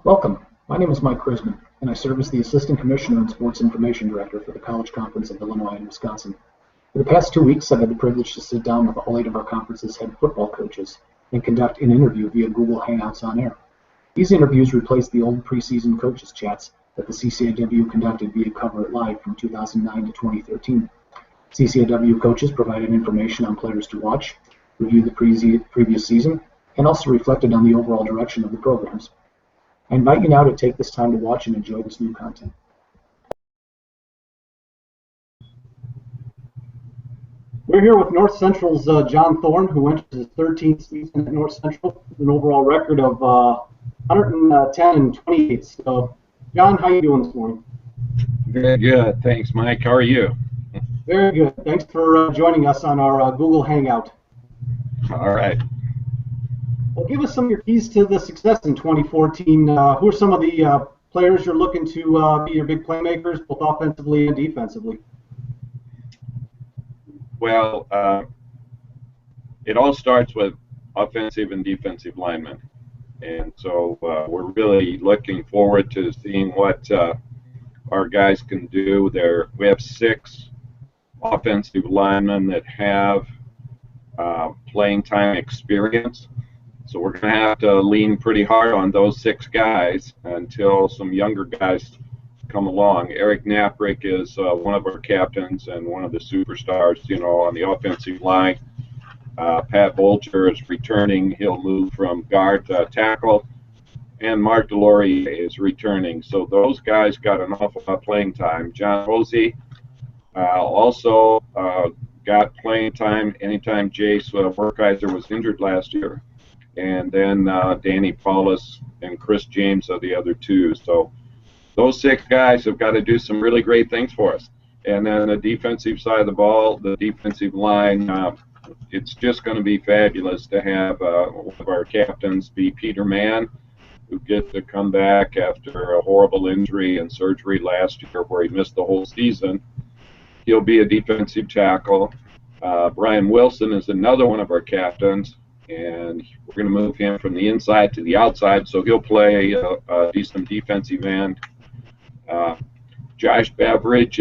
Welcome. My name is Mike Krisman, and I serve as the Assistant Commissioner and Sports Information Director for the College Conference of Illinois and Wisconsin. For the past 2 weeks, I've had the privilege to sit down with all 8 of our conference's head football coaches and conduct an interview via Google Hangouts on air. These interviews replace the old preseason coaches chats that the CCIW conducted via Cover It Live from 2009 to 2013. CCIW coaches provided information on players to watch, reviewed the previous season, and also reflected on the overall direction of the programs. I invite you now to take this time to watch and enjoy this new content. We're here with North Central's John Thorne, who went to his 13th season at North Central with an overall record of 110 and 28. So, John, how are you doing this morning? Very good. Thanks, Mike. How are you? Very good. Thanks for joining us on our Google Hangout. All right. Well, give us some of your keys to the success in 2014. Who are some of the players you're looking to be your big playmakers, both offensively and defensively? Well, it all starts with offensive and defensive linemen. And so we're really looking forward to seeing what our guys can do. We have 6 offensive linemen that have playing time experience. So we're going to have to lean pretty hard on those 6 guys until some younger guys come along. Eric Knaprick is one of our captains and one of the superstars, on the offensive line. Pat Bolger is returning. He'll move from guard to tackle. And Mark Delory is returning. So those guys got an awful lot of playing time. John Hosey also got playing time anytime Jace Werkheiser was injured last year. And then Danny Paulus and Chris James are the other 2. So those 6 guys have got to do some really great things for us. And then the defensive side of the ball, the defensive line, it's just going to be fabulous to have one of our captains be Peter Mann, who gets to come back after a horrible injury and surgery last year where he missed the whole season. He'll be a defensive tackle. Brian Wilson is another one of our captains, and we're going to move him from the inside to the outside, so he'll play a decent defensive end. Josh Beveridge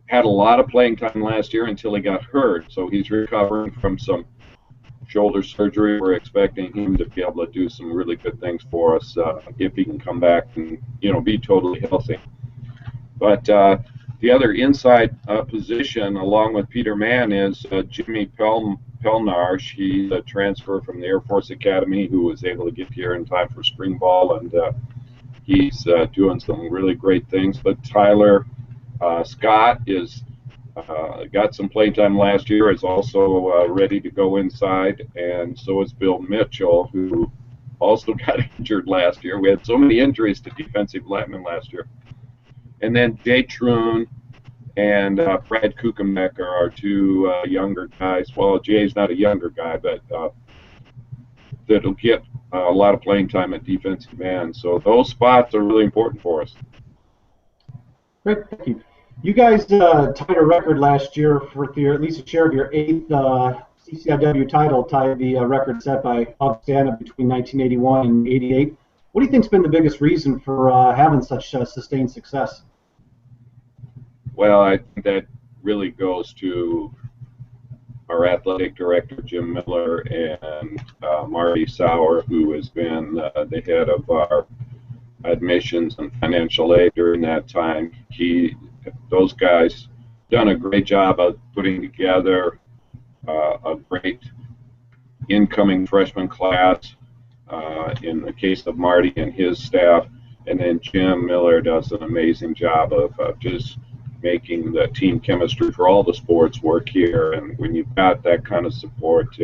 had a lot of playing time last year until he got hurt, so he's recovering from some shoulder surgery. We're expecting him to be able to do some really good things for us if he can come back and be totally healthy. But the other inside position, along with Peter Mann, is Jimmy Pelnarsh. He's a transfer from the Air Force Academy who was able to get here in time for spring ball, and he's doing some really great things. But Tyler Scott is got some playing time last year, is also ready to go inside, and so is Bill Mitchell, who also got injured last year. We had so many injuries to defensive linemen last year. And then Jay Troon and Brad Kukemek are our 2 younger guys. Well, Jay's not a younger guy, but that'll get a lot of playing time at defensive end. So those spots are really important for us. Great, thank you. You guys tied a record last year for at least a share of your 8th CCIW title, tied the record set by Augustana between 1981 and 88. What do you think's been the biggest reason for having such sustained success? Well, I think that really goes to our athletic director, Jim Miller, and Marty Sauer, who has been the head of our admissions and financial aid during that time. Those guys done a great job of putting together a great incoming freshman class in the case of Marty and his staff. And then Jim Miller does an amazing job of just making the team chemistry for all the sports work here. And when you've got that kind of support,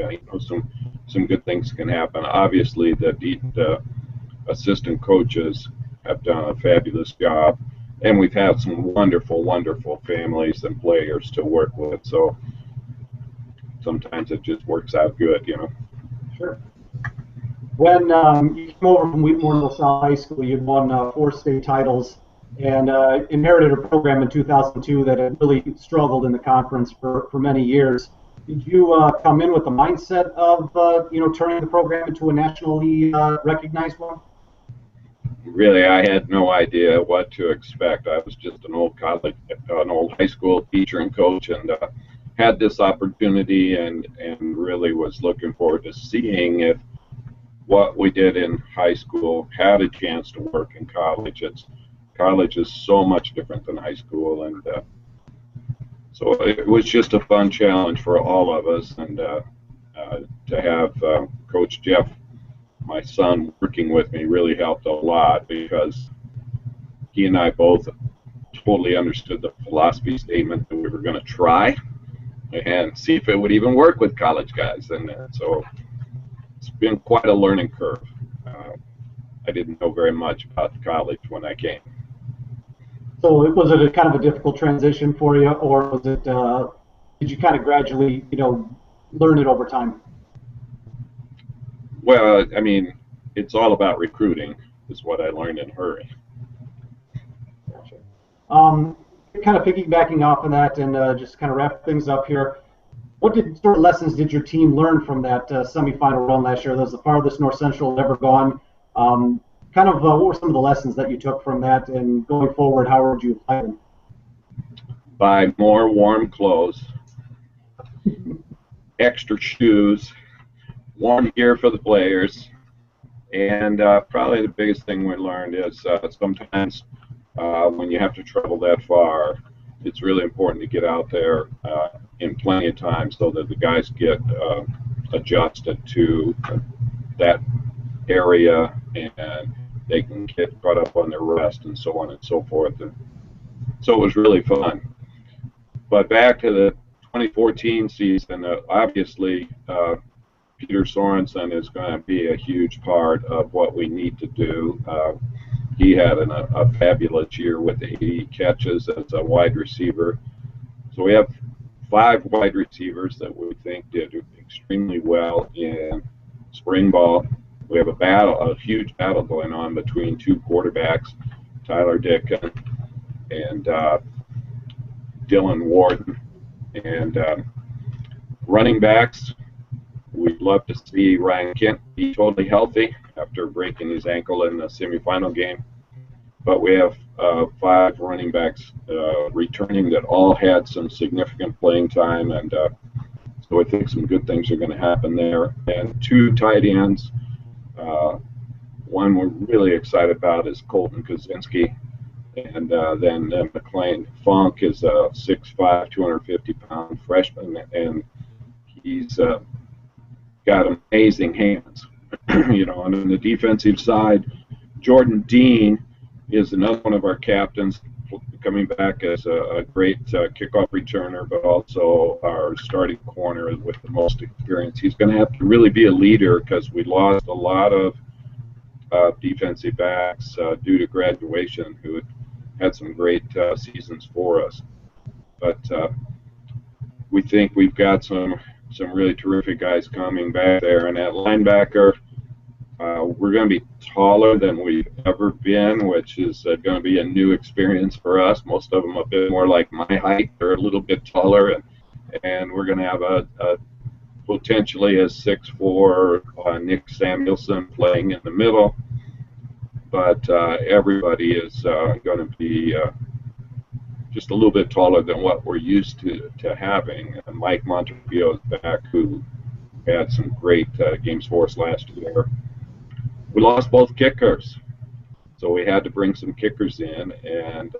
some good things can happen. Obviously, the assistant coaches have done a fabulous job, and we've had some wonderful, wonderful families and players to work with. So sometimes it just works out good, Sure. When you came over from Wheatmore LaSalle High School, you'd won 4 state titles and inherited a program in 2002 that had really struggled in the conference for many years. Did you come in with the mindset of turning the program into a nationally recognized one? really, I had no idea what to expect. I was just an old high school teacher and coach, and had this opportunity, and really was looking forward to seeing if what we did in high school had a chance to work in college. College is so much different than high school, and so it was just a fun challenge for all of us, and to have Coach Jeff, my son, working with me really helped a lot, because he and I both totally understood the philosophy statement that we were going to try and see if it would even work with college guys. And so it's been quite a learning curve. I didn't know very much about college when I came. So was it a kind of a difficult transition for you, or was it? Did you kind of gradually, learn it over time? Well, I mean, it's all about recruiting, is what I learned in a hurry. Gotcha. Kind of piggybacking off of that, and just kind of wrap things up here. What sort of lessons did your team learn from that semifinal run last year? That was the farthest North Central had ever gone. What were some of the lessons that you took from that, and going forward, how would you apply them? Buy more warm clothes, extra shoes, warm gear for the players, and probably the biggest thing we learned is sometimes when you have to travel that far, it's really important to get out there in plenty of time so that the guys get adjusted to that area, and they can get caught up on their rest and so on and so forth. And so it was really fun. But back to the 2014 season, obviously Peter Sorensen is going to be a huge part of what we need to do. He had a fabulous year with 80 catches as a wide receiver. So we have 5 wide receivers that we think did extremely well in spring ball. We have a huge battle going on between 2 quarterbacks, Tyler Dickin and Dylan Warden. And running backs, we'd love to see Ryan Kent be totally healthy after breaking his ankle in the semifinal game. But we have 5 running backs returning that all had some significant playing time, and so I think some good things are going to happen there. And 2 tight ends. One we're really excited about is Colton Kaczynski, and then McLean Funk is a 6'5", 250-pound freshman, and he's got amazing hands. And on the defensive side, Jordan Dean is another one of our captains, coming back as a great kickoff returner, but also our starting corner with the most experience. He's going to have to really be a leader, because we lost a lot of defensive backs due to graduation who had some great seasons for us. But we think we've got some really terrific guys coming back there. And at linebacker, we're going to be taller than we've ever been, which is going to be a new experience for us. Most of them a bit more like my height. They're a little bit taller, and we're going to have a potentially a 6'4" Nick Samuelson playing in the middle. But everybody is going to be just a little bit taller than what we're used to having. And Mike Montervio is back, who had some great games for us last year. We lost both kickers, so we had to bring some kickers in, and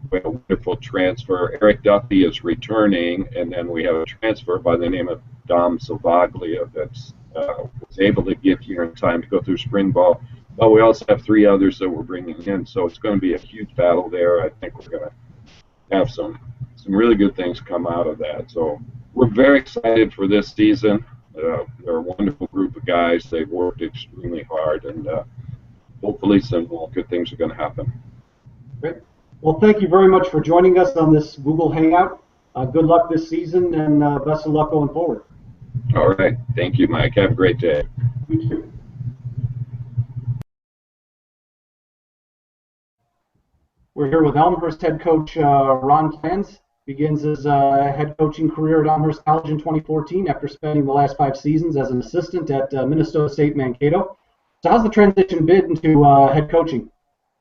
we have a wonderful transfer. Eric Duffy is returning, and then we have a transfer by the name of Dom Silvaglia that was able to get here in time to go through spring ball. But we also have 3 others that we're bringing in, so it's going to be a huge battle there. I think we're going to have some really good things come out of that. So we're very excited for this season. They're a wonderful group of guys. They've worked extremely hard, and hopefully some good things are going to happen. Great. Well, thank you very much for joining us on this Google Hangout. Good luck this season, and best of luck going forward. All right. Thank you, Mike. Have a great day. You too. We're here with Elmhurst head coach Ron Plans. Begins his head coaching career at Elmhurst College in 2014 after spending the last 5 seasons as an assistant at Minnesota State Mankato. So how's the transition been into head coaching?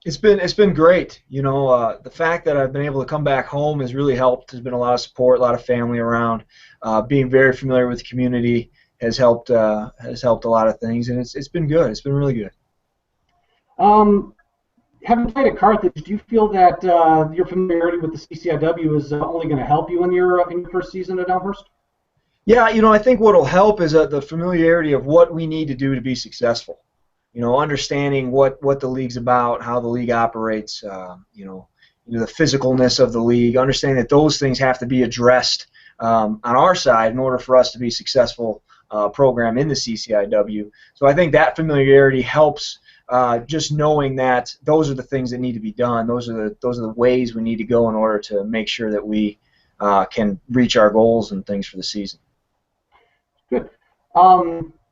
It's been great. The fact that I've been able to come back home has really helped. There's been a lot of support, a lot of family around. Being very familiar with the community has helped a lot of things, and it's been good. It's been really good. Having played at Carthage, do you feel that your familiarity with the CCIW is only going to help you in your first season at Elmhurst? Yeah, I think what will help is the familiarity of what we need to do to be successful. Understanding what the league's about, how the league operates, the physicalness of the league, understanding that those things have to be addressed on our side in order for us to be a successful program in the CCIW. So I think that familiarity helps. Just knowing that those are the things that need to be done, those are the ways we need to go in order to make sure that we can reach our goals and things for the season. Good.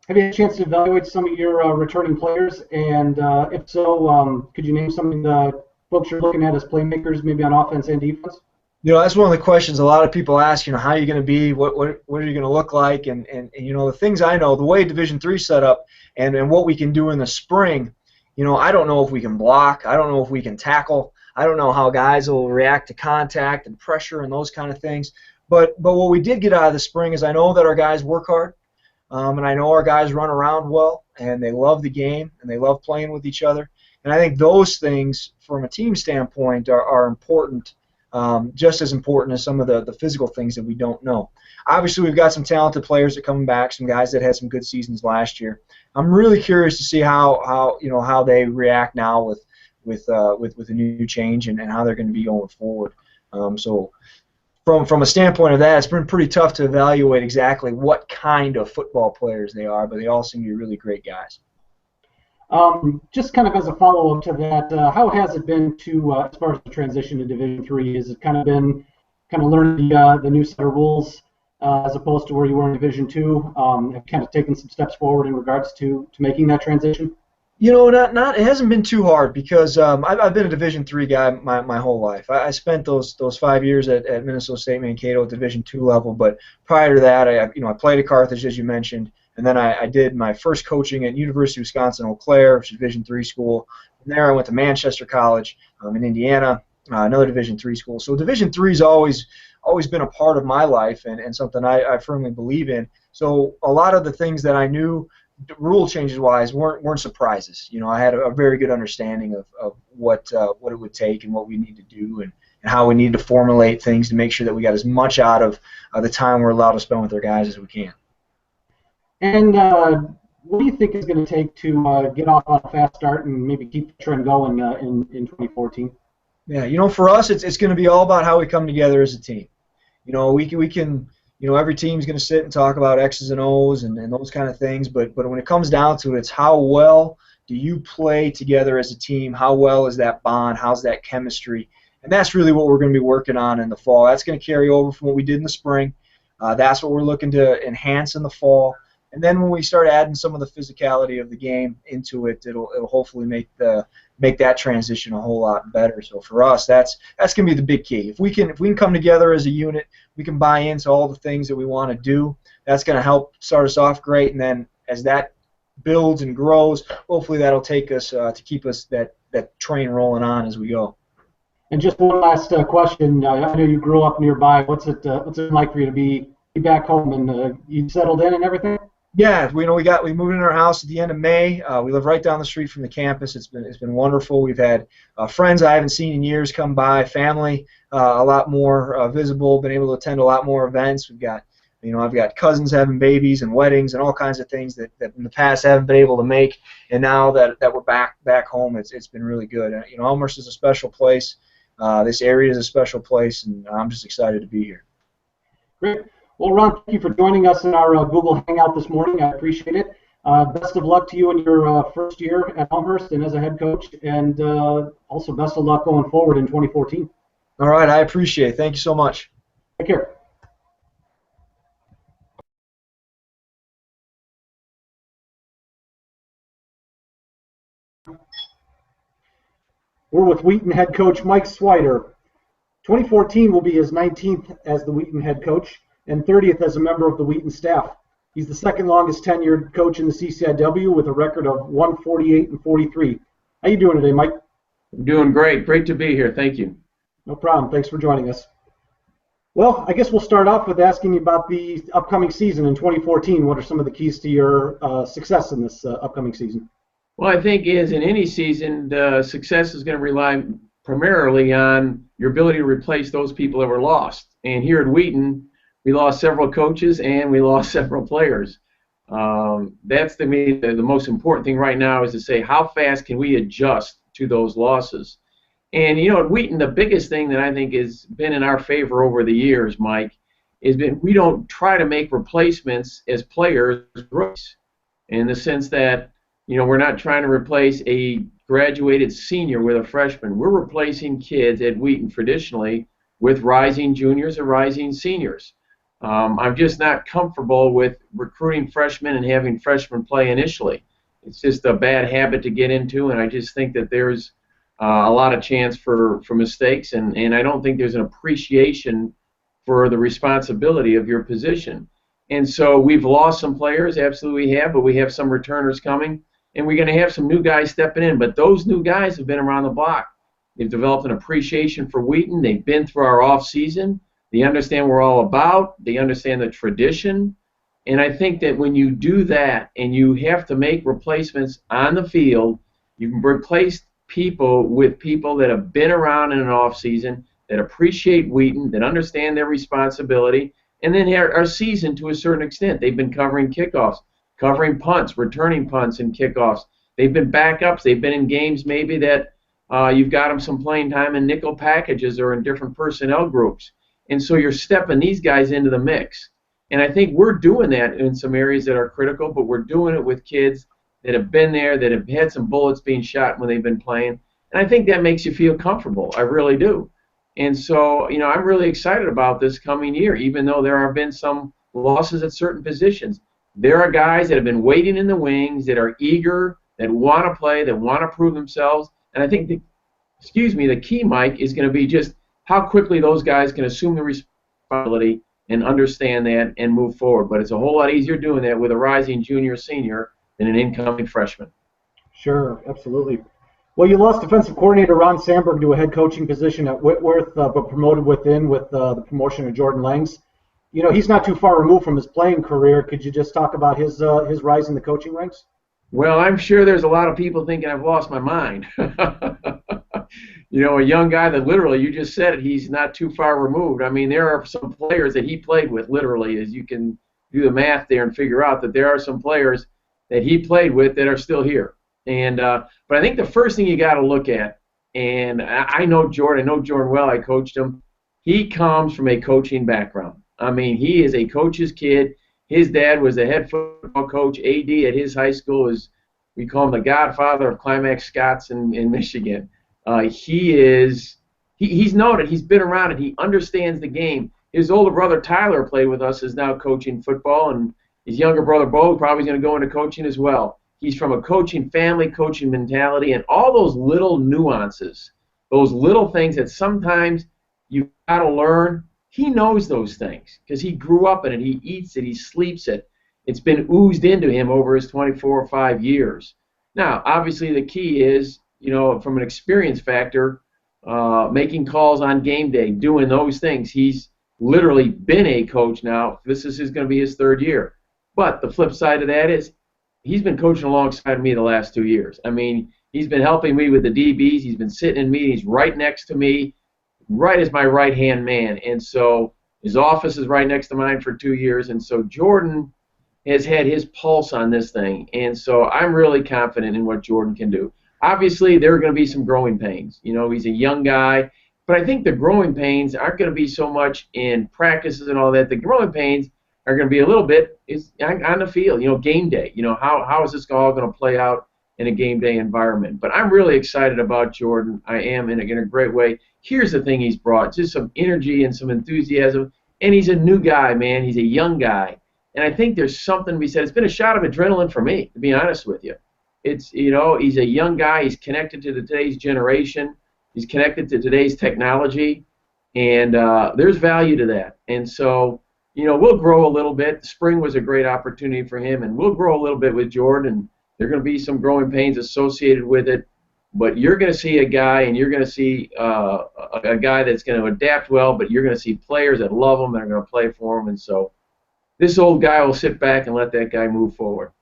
Have you had a chance to evaluate some of your returning players? And if so, could you name some of the folks you're looking at as playmakers, maybe on offense and defense? That's one of the questions a lot of people ask. How are you going to be? What are you going to look like? And the things I know, the way Division III set up, and what we can do in the spring. I don't know if we can block. I don't know if we can tackle. I don't know how guys will react to contact and pressure and those kind of things. But what we did get out of the spring is I know that our guys work hard, and I know our guys run around well, and they love the game, and they love playing with each other. And I think those things, from a team standpoint, are important, just as important as some of the physical things that we don't know. Obviously, we've got some talented players that are coming back, some guys that had some good seasons last year. I'm really curious to see how they react now with the new change and how they're going to be going forward. So from a standpoint of that, it's been pretty tough to evaluate exactly what kind of football players they are, but they all seem to be really great guys. Just kind of as a follow-up to that, how has it been as far as the transition to Division III? Has it kind of been learning the new set of rules as opposed to where you were in Division II? Have kind of taken some steps forward in regards to making that transition? It hasn't been too hard because I've been a Division III guy my whole life. I spent those 5 years at Minnesota State Mankato at Division II level, but prior to that, I played at Carthage, as you mentioned, and then I did my first coaching at University of Wisconsin-Eau Claire, which is a Division III school. From there, I went to Manchester College in Indiana, another Division III school. So Division III has always been a part of my life and something I firmly believe in. So a lot of the things that I knew, rule changes wise, weren't surprises. I had a very good understanding of what it would take and what we need to do and how we need to formulate things to make sure that we got as much out of the time we're allowed to spend with our guys as we can. And what do you think is going to take to get off on a fast start and maybe keep the trend going in 2014? Yeah, for us, it's going to be all about how we come together as a team. We can every team's going to sit and talk about X's and O's and those kind of things, but when it comes down to it, it's how well do you play together as a team? How well is that bond? How's that chemistry? And that's really what we're going to be working on in the fall. That's going to carry over from what we did in the spring. That's what we're looking to enhance in the fall. And then when we start adding some of the physicality of the game into it, it'll hopefully make that transition a whole lot better. So for us, that's going to be the big key. If we can come together as a unit, we can buy into all the things that we want to do. That's going to help start us off great. And then as that builds and grows, hopefully that'll take us to keep us that train rolling on as we go. And just one last question. I know you grew up nearby. What's it like for you to be back home and you settled in and everything? Yeah, we moved in our house at the end of May. We live right down the street from the campus. It's been wonderful. We've had friends I haven't seen in years come by, family a lot more visible. Been able to attend a lot more events. We've got I've got cousins having babies and weddings and all kinds of things that in the past I haven't been able to make. And now that we're back home, it's been really good. Elmhurst is a special place. This area is a special place, and I'm just excited to be here. Great. Well, Ron, thank you for joining us in our Google Hangout this morning. I appreciate it. Best of luck to you in your first year at Elmhurst and as a head coach, and also best of luck going forward in 2014. All right, I appreciate it. Thank you so much. Take care. We're with Wheaton head coach Mike Swider. 2014 will be his 19th as the Wheaton head coach and 30th as a member of the Wheaton staff. He's the second longest tenured coach in the CCIW with a record of 148-43. How you doing today, Mike? I'm doing great. Great to be here. Thank you. No problem. Thanks for joining us. Well, I guess we'll start off with asking you about the upcoming season in 2014. What are some of the keys to your success in this upcoming season? Well, I think as in any season, the success is going to rely primarily on your ability to replace those people that were lost. And here at Wheaton, we lost several coaches and we lost several players. That's to me the most important thing right now is to say how fast can we adjust to those losses. And you know, at Wheaton, the biggest thing that I think has been in our favor over the years, Mike, is been we don't try to make replacements as players in the sense that, you know, we're not trying to replace a graduated senior with a freshman. We're replacing kids at Wheaton traditionally with rising juniors or rising seniors. I'm just not comfortable with recruiting freshmen and having freshmen play initially. It's just a bad habit to get into, and I just think that there's a lot of chance for mistakes, and I don't think there's an appreciation for the responsibility of your position. And so we've lost some players, absolutely have, but we have some returners coming, and we're going to have some new guys stepping in. But those new guys have been around the block. They've developed an appreciation for Wheaton. They've been through our off season. They understand what we're all about. They understand the tradition. And I think that when you do that and you have to make replacements on the field, you can replace people with people that have been around in an off season, that appreciate Wheaton, that understand their responsibility, and then are seasoned to a certain extent. They've been covering kickoffs, covering punts, returning punts and kickoffs. They've been backups. They've been in games maybe that you've got them some playing time in nickel packages or in different personnel groups. And so you're stepping these guys into the mix. And I think we're doing that in some areas that are critical, but we're doing it with kids that have been there, that have had some bullets being shot when they've been playing. And I think that makes you feel comfortable. I really do. And so, you know, I'm really excited about this coming year, even though there have been some losses at certain positions. There are guys that have been waiting in the wings, that are eager, that want to play, that want to prove themselves. And I think, the key, Mike, is going to be just how quickly those guys can assume the responsibility and understand that and move forward. But it's a whole lot easier doing that with a rising junior senior than an incoming freshman. Sure, absolutely. Well, you lost defensive coordinator Ron Sandberg to a head coaching position at Whitworth, but promoted within with the promotion of Jordan Langs. You know, he's not too far removed from his playing career. Could you just talk about his rise in the coaching ranks? Well, I'm sure there's a lot of people thinking I've lost my mind. You know, a young guy that literally, you just said it, he's not too far removed. I mean, there are some players that he played with, literally, as you can do the math there and figure out that there are some players that he played with that are still here. And but I think the first thing you got to look at, and I know Jordan well, I coached him. He comes from a coaching background. I mean, he is a coach's kid. His dad was the head football coach, AD at his high school. We call him the godfather of Climax Scots in Michigan. He's known it. He's been around it. He understands the game. His older brother Tyler played with us, is now coaching football, and his younger brother Bo probably is going to go into coaching as well. He's from a coaching family, coaching mentality, and all those little nuances, those little things that sometimes you've got to learn. He knows those things because he grew up in it. He eats it. He sleeps it. It's been oozed into him over his 24 or 5 years. Now, obviously, the key is, you know, from an experience factor, making calls on game day, doing those things. He's literally been a coach now. This is going to be his 3rd year. But the flip side of that is he's been coaching alongside me the last 2 years. I mean, he's been helping me with the DBs. He's been sitting in meetings right next to me, right as my right-hand man. And so his office is right next to mine for 2 years. And so Jordan has had his pulse on this thing. And so I'm really confident in what Jordan can do. Obviously, there are going to be some growing pains. You know, he's a young guy. But I think the growing pains aren't going to be so much in practices and all that. The growing pains are going to be a little bit on the field, you know, game day. You know, how is this all going to play out in a game day environment? But I'm really excited about Jordan. I am in a great way. Here's the thing he's brought, just some energy and some enthusiasm. And he's a new guy, man. He's a young guy. And I think there's something to be said. It's been a shot of adrenaline for me, to be honest with you. It's, you know, he's a young guy. He's connected to today's generation. He's connected to today's technology. And there's value to that. And so we'll grow a little bit. Spring was a great opportunity for him, and we'll grow a little bit with Jordan. There are going to be some growing pains associated with it, but you're going to see a guy, and you're going to see a guy that's going to adapt well, but you're going to see players that love him and are going to play for him, and so this old guy will sit back and let that guy move forward.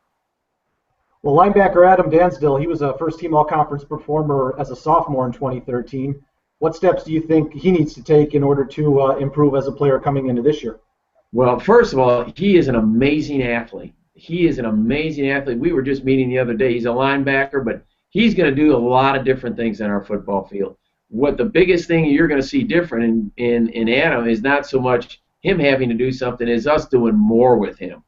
Well, linebacker Adam Dansdale, he was a first-team all-conference performer as a sophomore in 2013. What steps do you think he needs to take in order to improve as a player coming into this year? Well, first of all, he is an amazing athlete. He is an amazing athlete. We were just meeting the other day. He's a linebacker, but he's going to do a lot of different things on our football field. What the biggest thing you're going to see different in Adam is not so much him having to do something as us doing more with him.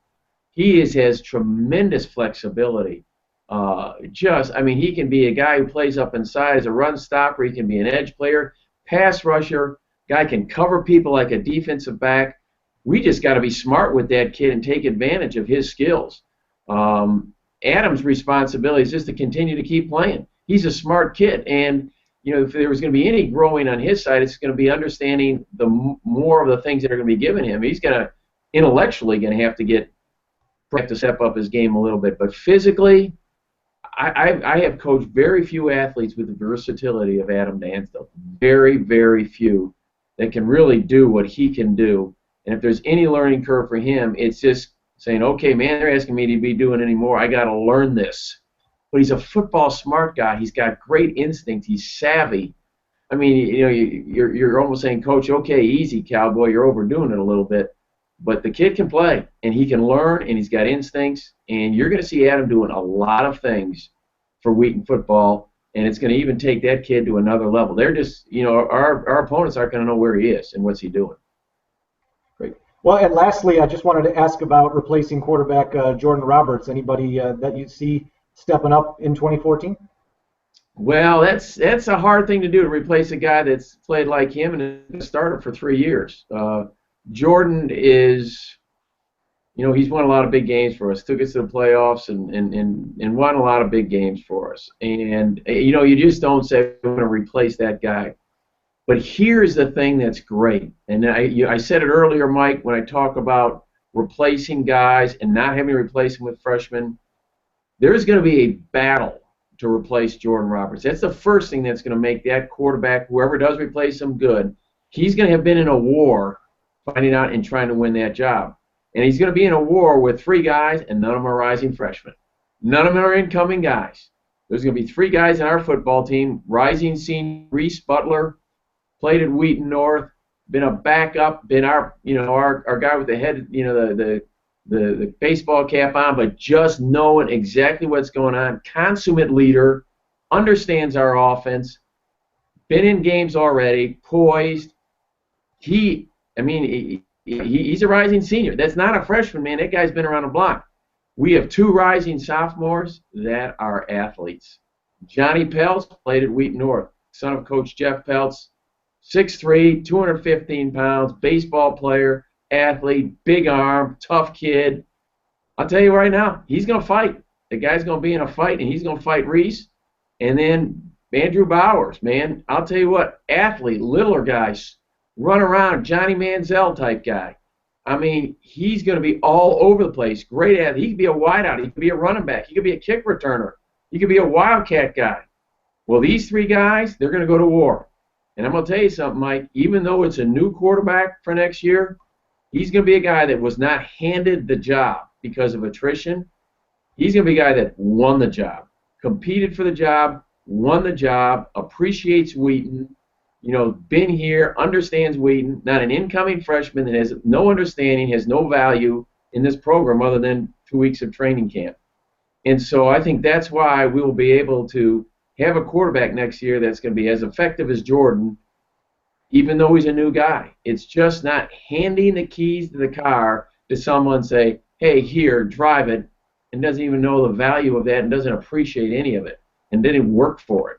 He has tremendous flexibility. He can be a guy who plays up inside as a run stopper. He can be an edge player, pass rusher. Guy can cover people like a defensive back. We just got to be smart with that kid and take advantage of his skills. Adam's responsibility is just to continue to keep playing. He's a smart kid, and if there was going to be any growing on his side, it's going to be understanding the more of the things that are going to be given him. He's intellectually going to have to step up his game a little bit, but physically, I have coached very few athletes with the versatility of Adam Dansdale. Very, very few that can really do what he can do. And if there's any learning curve for him, it's just saying, okay, man, they're asking me to be doing any more. I got to learn this. But he's a football smart guy. He's got great instinct. He's savvy. I mean, you're almost saying, Coach, okay, easy, cowboy. You're overdoing it a little bit. But the kid can play, and he can learn, and he's got instincts. And you're going to see Adam doing a lot of things for Wheaton football, and it's going to even take that kid to another level. They're just, our opponents aren't going to know where he is and what's he doing. Great. Well, and lastly, I just wanted to ask about replacing quarterback Jordan Roberts. Anybody that you see stepping up in 2014? Well, that's a hard thing to do, to replace a guy that's played like him and started for 3 years. Jordan is, he's won a lot of big games for us, took us to the playoffs and won a lot of big games for us. And, you just don't say, we're going to replace that guy. But here's the thing that's great. And I said it earlier, Mike, when I talk about replacing guys and not having to replace them with freshmen. There's going to be a battle to replace Jordan Roberts. That's the first thing that's going to make that quarterback, whoever does replace him, good. He's going to have been in a war finding out and trying to win that job. And he's going to be in a war with 3 guys, and none of them are rising freshmen. None of them are incoming guys. There's going to be 3 guys in our football team, rising senior Reese Butler, played at Wheaton North, been a backup, been our guy with the head, the baseball cap on, but just knowing exactly what's going on, consummate leader, understands our offense, been in games already, poised. He's a rising senior. That's not a freshman, man. That guy's been around the block. We have 2 rising sophomores that are athletes. Johnny Peltz played at Wheaton North, son of Coach Jeff Peltz, 6'3", 215 pounds, baseball player, athlete, big arm, tough kid. I'll tell you right now, he's going to fight. The guy's going to be in a fight, and he's going to fight Reese. And then Andrew Bowers, man, I'll tell you what, athlete, littler guys, run around, Johnny Manziel type guy. I mean, he's going to be all over the place. Great athlete. He could be a wideout. He could be a running back. He could be a kick returner. He could be a wildcat guy. Well, these 3 guys, they're going to go to war. And I'm going to tell you something, Mike, even though it's a new quarterback for next year, he's going to be a guy that was not handed the job because of attrition. He's going to be a guy that won the job, competed for the job, won the job, appreciates Wheaton, been here, understands Wheaton, not an incoming freshman that has no understanding, has no value in this program other than 2 weeks of training camp. And so I think that's why we will be able to have a quarterback next year that's going to be as effective as Jordan, even though he's a new guy. It's just not handing the keys to the car to someone, say, hey, here, drive it, and doesn't even know the value of that and doesn't appreciate any of it and didn't work for it.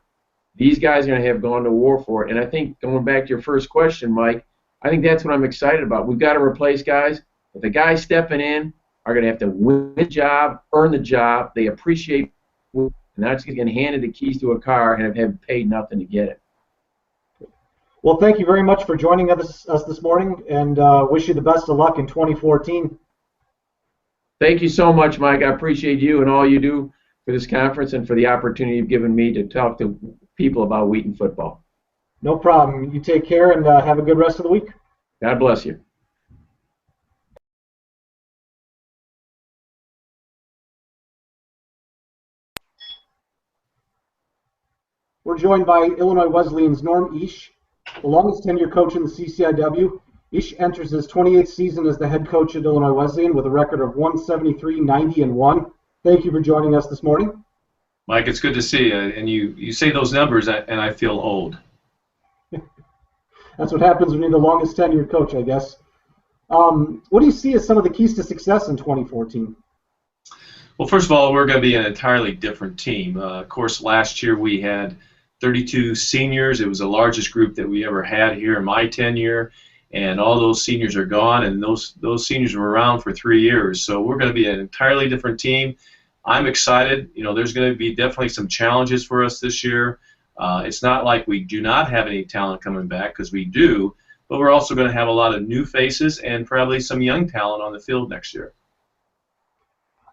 These guys are going to have gone to war for it. And I think, going back to your first question, Mike, I think that's what I'm excited about. We've got to replace guys. But the guys stepping in are going to have to win the job, earn the job. They appreciate it, and not just getting handed the keys to a car and have paid nothing to get it. Well, thank you very much for joining us this morning, and wish you the best of luck in 2014. Thank you so much, Mike. I appreciate you and all you do for this conference and for the opportunity you've given me to talk to people about Wheaton football. No problem. You take care and have a good rest of the week. God bless you. We're joined by Illinois Wesleyan's Norm Ish, the longest tenured coach in the CCIW. Ish enters his 28th season as the head coach at Illinois Wesleyan with a record of 173, 90, and 1. Thank you for joining us this morning. Mike, it's good to see you. And you say those numbers, and I feel old. That's what happens when you're the longest tenured coach, I guess. What do you see as some of the keys to success in 2014? Well, first of all, we're going to be an entirely different team. Of course, last year we had 32 seniors. It was the largest group that we ever had here in my tenure, and all those seniors are gone, and those seniors were around for 3 years. So we're going to be an entirely different team. I'm excited. You know, there's going to be definitely some challenges for us this year. It's not like we do not have any talent coming back, because we do, but we're also going to have a lot of new faces and probably some young talent on the field next year.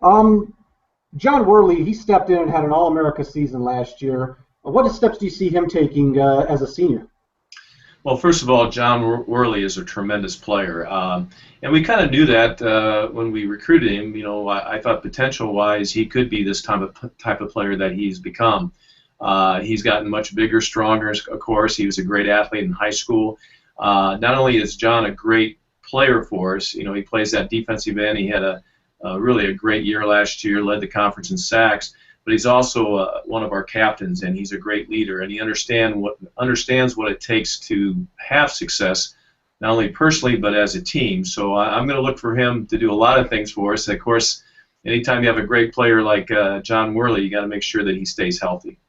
John Worley, he stepped in and had an All-America season last year. What steps do you see him taking as a senior? Well, first of all, John Worley is a tremendous player, and we kind of knew that when we recruited him. You know, I thought potential-wise he could be this type of player that he's become. He's gotten much bigger, stronger. Of course, he was a great athlete in high school. Not only is John a great player for us, you know, he plays that defensive end. He had really a great year last year, led the conference in sacks. But he's also one of our captains, and he's a great leader, and he understands what it takes to have success, not only personally but as a team. So I'm going to look for him to do a lot of things for us. Of course, anytime you have a great player like John Worley, you got to make sure that he stays healthy.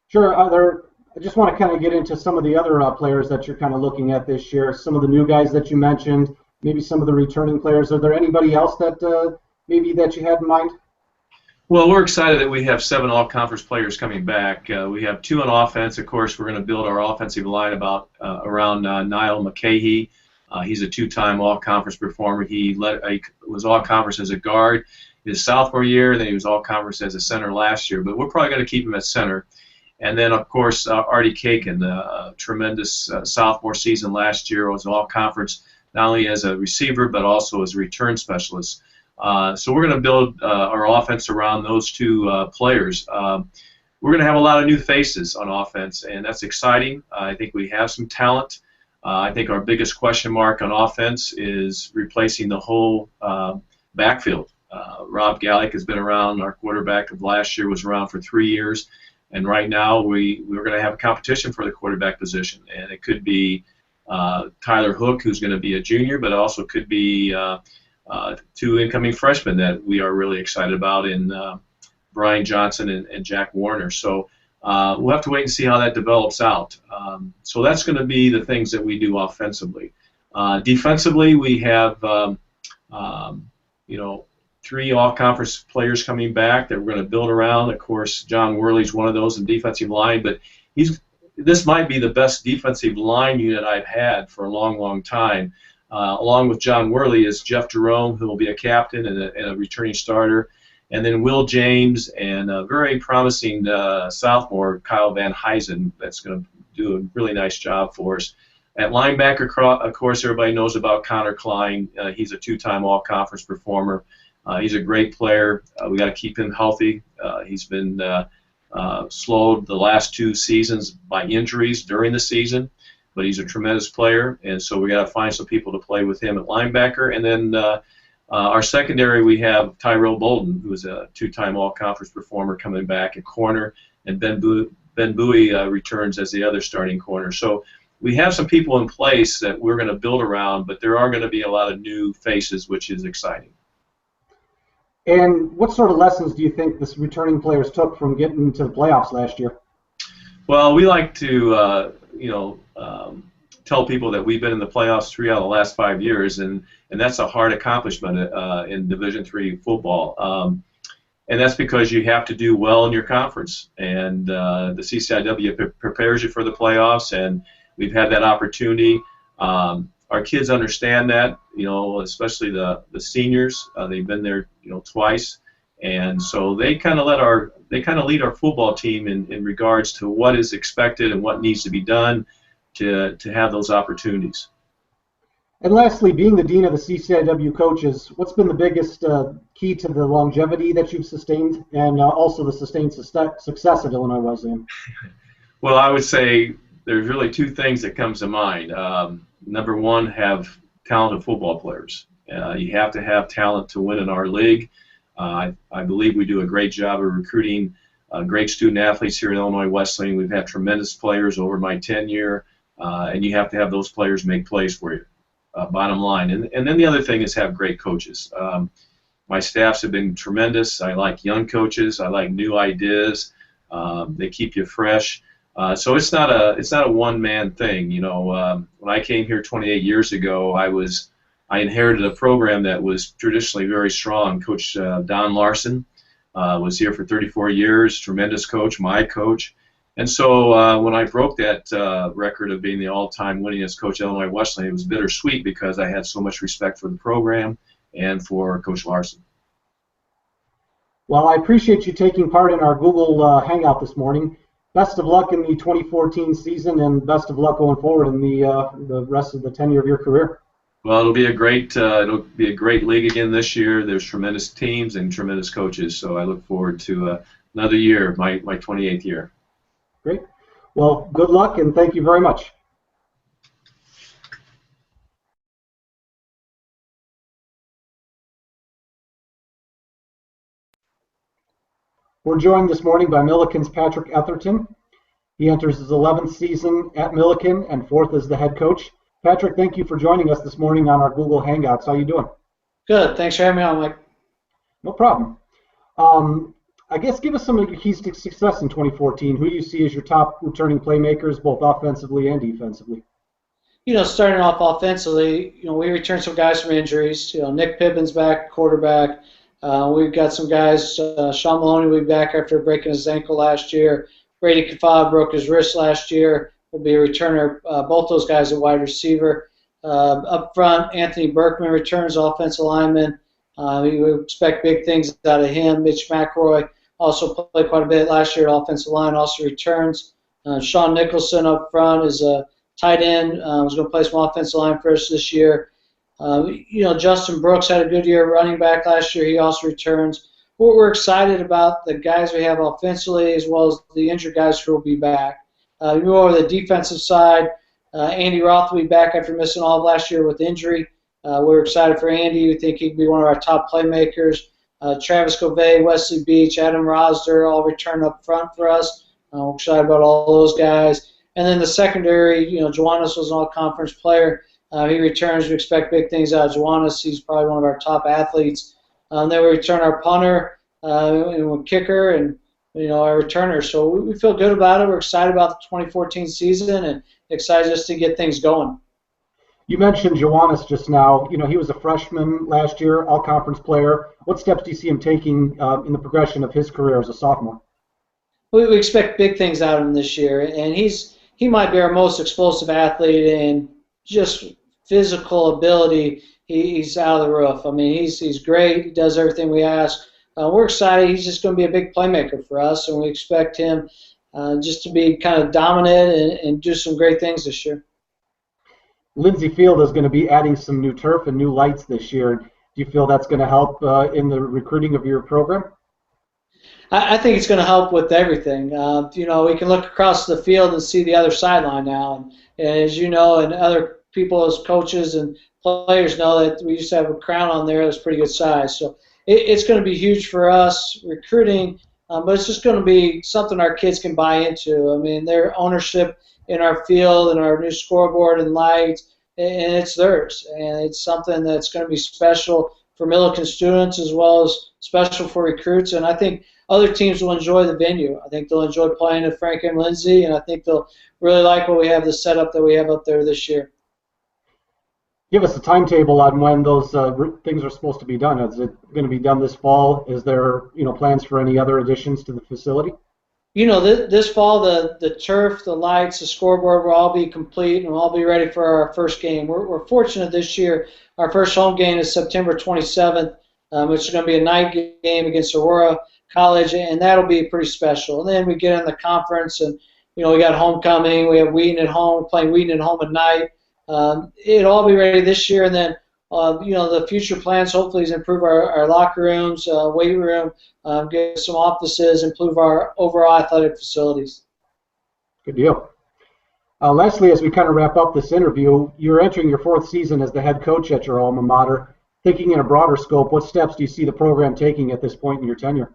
Sure. I just want to kind of get into some of the other players that you're kind of looking at this year. Some of the new guys that you mentioned, maybe some of the returning players. Are there anybody else that maybe that you had in mind? Well, we're excited that we have 7 all-conference players coming back. We have 2 on offense. Of course, we're going to build our offensive line around Niall McCahey. He's a 2-time all-conference performer. He was all-conference as a guard his sophomore year, then he was all-conference as a center last year. But we're probably going to keep him at center. And then, of course, Artie Kakin, a tremendous sophomore season last year, was all-conference not only as a receiver but also as a return specialist. So we're going to build our offense around those 2 players. We're going to have a lot of new faces on offense, and that's exciting. I think we have some talent. I think our biggest question mark on offense is replacing the whole backfield. Rob Gallick has been around. Our quarterback of last year was around for 3 years, and right now we're going to have a competition for the quarterback position, and it could be Tyler Hook, who's going to be a junior, but it also could be 2 incoming freshmen that we are really excited about in Brian Johnson and Jack Warner. So we'll have to wait and see how that develops out. So that's going to be the things that we do offensively. Defensively, we have 3 all-conference players coming back that we're going to build around. Of course, John Worley's one of those in defensive line, but this might be the best defensive line unit I've had for a long, long time. Along with John Worley is Jeff Jerome, who will be a captain and a returning starter, and then Will James and a very promising sophomore, Kyle Van Heisen, that's going to do a really nice job for us. At linebacker, of course, everybody knows about Connor Klein. He's a 2-time all-conference performer. He's a great player. We got to keep him healthy. He's been slowed the last 2 seasons by injuries during the season, but he's a tremendous player, and so we got to find some people to play with him at linebacker. And then our secondary, we have Tyrell Bolden, who is a 2-time all-conference performer, coming back at corner, and Ben Bowie returns as the other starting corner. So we have some people in place that we're going to build around, but there are going to be a lot of new faces, which is exciting. And what sort of lessons do you think this returning players took from getting to the playoffs last year? Well, we like to, tell people that we've been in the playoffs 3 out of the last 5 years, and that's a hard accomplishment in Division III football. And that's because you have to do well in your conference, and the CCIW prepares you for the playoffs, and we've had that opportunity. Our kids understand that, especially the seniors. They've been there, twice, and so they kind of lead our football team in regards to what is expected and what needs to be done to have those opportunities. And lastly, being the dean of the CCIW coaches, what's been the biggest key to the longevity that you've sustained, and also the sustained success at Illinois Wesleyan? Well, I would say there's really two things that comes to mind. Number one, have talented football players. You have to have talent to win in our league. I believe we do a great job of recruiting great student athletes here at Illinois Wesleyan. We've had tremendous players over my tenure, and you have to have those players make plays for you. Bottom line. And then the other thing is have great coaches. My staffs have been tremendous. I like young coaches. I like new ideas. They keep you fresh. So it's not a one-man thing. When I came here 28 years ago, I inherited a program that was traditionally very strong. Coach Don Larson was here for 34 years. Tremendous coach, my coach. And so when I broke that record of being the all-time winningest coach at Illinois Wesleyan, it was bittersweet because I had so much respect for the program and for Coach Larson. Well, I appreciate you taking part in our Google Hangout this morning. Best of luck in the 2014 season, and best of luck going forward in the rest of the tenure of your career. Well, it'll be a great league again this year. There's tremendous teams and tremendous coaches, so I look forward to another year, my 28th year. Great. Well, good luck, and thank you very much. We're joined this morning by Milliken's Patrick Etherton. He enters his 11th season at Milliken and 4th as the head coach. Patrick, thank you for joining us this morning on our Google Hangouts. How are you doing? Good. Thanks for having me on, Mike. No problem. I guess give us some of your keys to success in 2014. Who do you see as your top returning playmakers, both offensively and defensively? Starting off offensively, we returned some guys from injuries. Nick Pippen's back, quarterback. We've got some guys. Sean Maloney will be back after breaking his ankle last year. Brady Kafab broke his wrist last year. Will be a returner. Both those guys at wide receiver. Up front, Anthony Berkman returns, offensive lineman. We would expect big things out of him. Mitch McElroy also played quite a bit last year at offensive line, also returns. Sean Nicholson up front is a tight end. Was going to play some offensive line for us this year. Justin Brooks had a good year running back last year. He also returns. We're excited about the guys we have offensively as well as the injured guys who will be back. You go over the defensive side, Andy Roth will be back after missing all of last year with injury. We're excited for Andy. We think he can be one of our top playmakers. Travis Govey, Wesley Beach, Adam Rosder all return up front for us. We're excited about all those guys. And then the secondary, Joannis was an all-conference player. He returns. We expect big things out of Joannis. He's probably one of our top athletes. Then we return our punter and kicker and our returner. So we feel good about it. We're excited about the 2014 season and excited just to get things going. You mentioned Joannis just now. He was a freshman last year, all-conference player. What steps do you see him taking in the progression of his career as a sophomore? We expect big things out of him this year, and he might be our most explosive athlete and just physical ability. He's out of the roof. I mean, he's great. He does everything we ask. We're excited. He's just going to be a big playmaker for us, and we expect him just to be kind of dominant and do some great things this year. Lindsey Field is going to be adding some new turf and new lights this year. Do you feel that's going to help in the recruiting of your program? I think it's going to help with everything. We can look across the field and see the other sideline now. And as you know, and other people as coaches and players know that we used to have a crown on there that was pretty good size. So it's going to be huge for us recruiting, but it's just going to be something our kids can buy into. I mean, their ownership in our field and our new scoreboard and lights, and it's theirs. And it's something that's going to be special for Milliken students as well as special for recruits. And I think other teams will enjoy the venue. I think they'll enjoy playing at Frank M. Lindsay, and I think they'll really like what we have, the setup that we have up there this year. Give us a timetable on when those things are supposed to be done. Is it going to be done this fall? Is there plans for any other additions to the facility? This fall, the turf, the lights, the scoreboard will all be complete, and we'll all be ready for our first game. We're fortunate this year. Our first home game is September 27th, which is going to be a night game against Aurora College, and that'll be pretty special. And then we get in the conference, and we got homecoming. We have Wheaton at home, playing Wheaton at home at night. It'll all be ready this year, and then the future plans hopefully is improve our locker rooms, weight room, get some offices, improve our overall athletic facilities. Good deal. Lastly, as we kind of wrap up this interview, you're entering your 4th season as the head coach at your alma mater. Thinking in a broader scope, what steps do you see the program taking at this point in your tenure?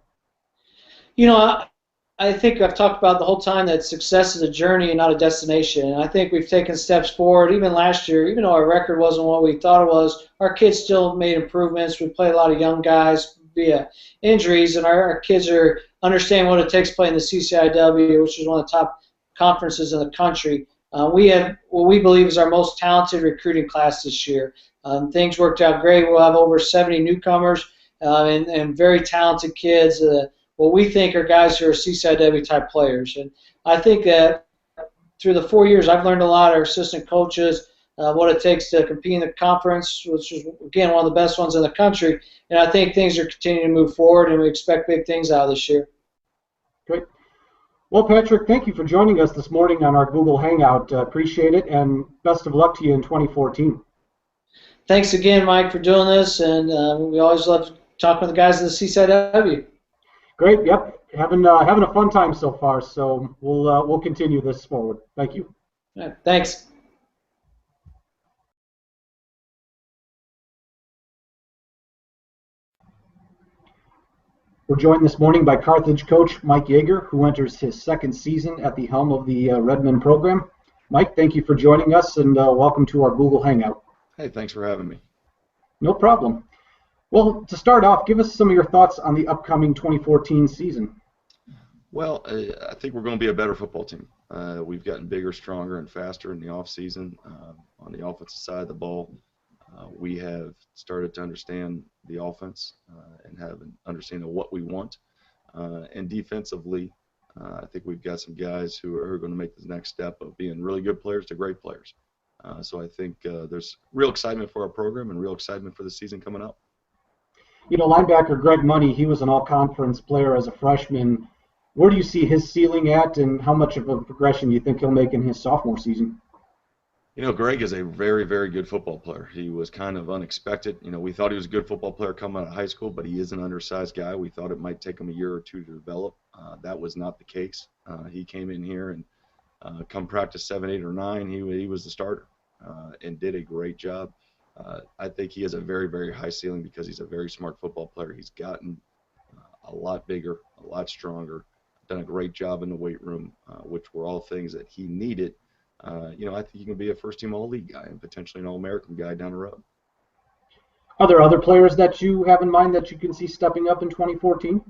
I think I've talked about the whole time that success is a journey and not a destination. And I think we've taken steps forward. Even last year, even though our record wasn't what we thought it was, our kids still made improvements. We played a lot of young guys via injuries, and our kids are understanding what it takes to play in the CCIW, which is one of the top conferences in the country. We have what we believe is our most talented recruiting class this year. Things worked out great. We'll have over 70 newcomers and very talented kids. What we think are guys who are CCIW type players. And I think that through the 4 years, I've learned a lot. Our assistant coaches, what it takes to compete in the conference, which is, again, one of the best ones in the country. And I think things are continuing to move forward, and we expect big things out of this year. Great. Well, Patrick, thank you for joining us this morning on our Google Hangout. Appreciate it, and best of luck to you in 2014. Thanks again, Mike, for doing this, and we always love talking with the guys at the CCIW. Great. Yep. Having a fun time so far. So we'll continue this forward. Thank you. All right, thanks. We're joined this morning by Carthage coach Mike Yeager, who enters his 2nd season at the helm of the Redmond program. Mike, thank you for joining us, and welcome to our Google Hangout. Hey, thanks for having me. No problem. Well, to start off, give us some of your thoughts on the upcoming 2014 season. Well, I think we're going to be a better football team. We've gotten bigger, stronger, and faster in the offseason. On the offensive side of the ball, we have started to understand the offense and have an understanding of what we want. And defensively, I think we've got some guys who are going to make the next step of being really good players to great players. So I think there's real excitement for our program and real excitement for the season coming up. Linebacker Greg Money, he was an all-conference player as a freshman. Where do you see his ceiling at, and how much of a progression do you think he'll make in his sophomore season? Greg is a very, very good football player. He was kind of unexpected. We thought he was a good football player coming out of high school, but he is an undersized guy. We thought it might take him a year or two to develop. That was not the case. He came in here and come practice 7, 8, or 9, he was the starter and did a great job. I think he has a very, very high ceiling because he's a very smart football player. He's gotten a lot bigger, a lot stronger, done a great job in the weight room, which were all things that he needed. I think he can be a first-team All-League guy and potentially an All-American guy down the road. Are there other players that you have in mind that you can see stepping up in 2014?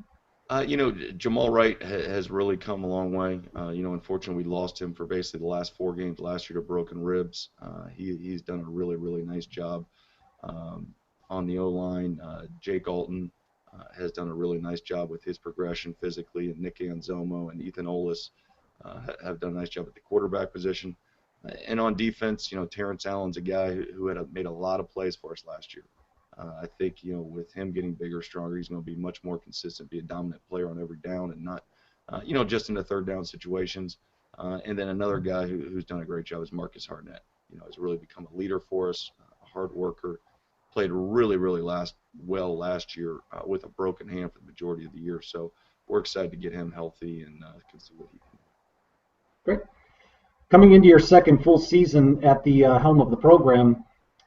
Jamal Wright has really come a long way. Unfortunately, we lost him for basically the last 4 games last year to broken ribs. He's done a really, really nice job on the O-line. Jake Alton has done a really nice job with his progression physically, and Nick Anzomo and Ethan Olis have done a nice job at the quarterback position. And on defense, Terrence Allen's a guy who had made a lot of plays for us last year. I think, with him getting bigger, stronger, he's going to be much more consistent, be a dominant player on every down and not, just in the third down situations. And then another guy who's done a great job is Marcus Hartnett. Has really become a leader for us, a hard worker, played really, really well last year with a broken hand for the majority of the year. So we're excited to get him healthy and can see what he can do. Great. Coming into your 2nd full season at the helm of the program,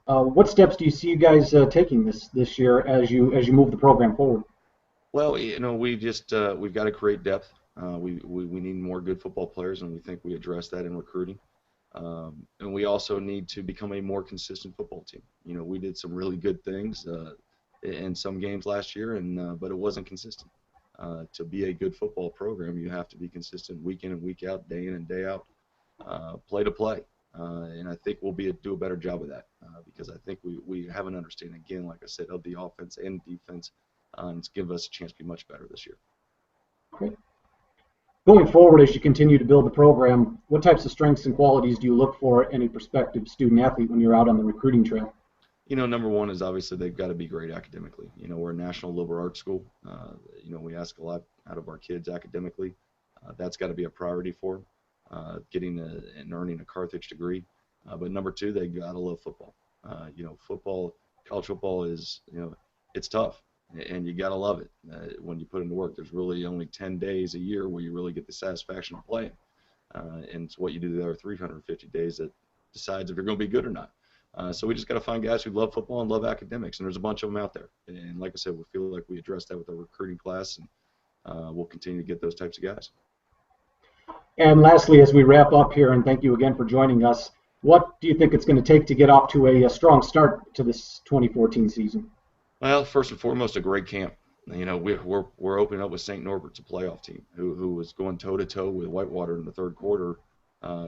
what steps do you see you guys taking this year as you move the program forward? Well, we've got to create depth. We need more good football players, and we think we address that in recruiting. And we also need to become a more consistent football team. We did some really good things in some games last year, but it wasn't consistent. To be a good football program, you have to be consistent week in and week out, day in and day out, play to play. And I think we'll do a better job of that because I think we have an understanding, again, like I said, of the offense and defense, and it's given us a chance to be much better this year. Great. Going forward, as you continue to build the program, what types of strengths and qualities do you look for in a prospective student athlete when you're out on the recruiting trail? Number one is obviously they've got to be great academically. We're a national liberal arts school. We ask a lot out of our kids academically. That's got to be a priority for them, getting and earning a Carthage degree. But number two, they got to love football. Football, college football is, it's tough, and you got to love it when you put into work. There's really only 10 days a year where you really get the satisfaction of playing. And it's what you do the other 350 days that decides if you're going to be good or not. So we just got to find guys who love football and love academics, and there's a bunch of them out there. And like I said, we feel like we addressed that with our recruiting class, and we'll continue to get those types of guys. And lastly, as we wrap up here, and thank you again for joining us, what do you think it's going to take to get off to a strong start to this 2014 season? Well, first and foremost, a great camp. We're opening up with St. Norbert's, a playoff team, who was going toe-to-toe with Whitewater in the third quarter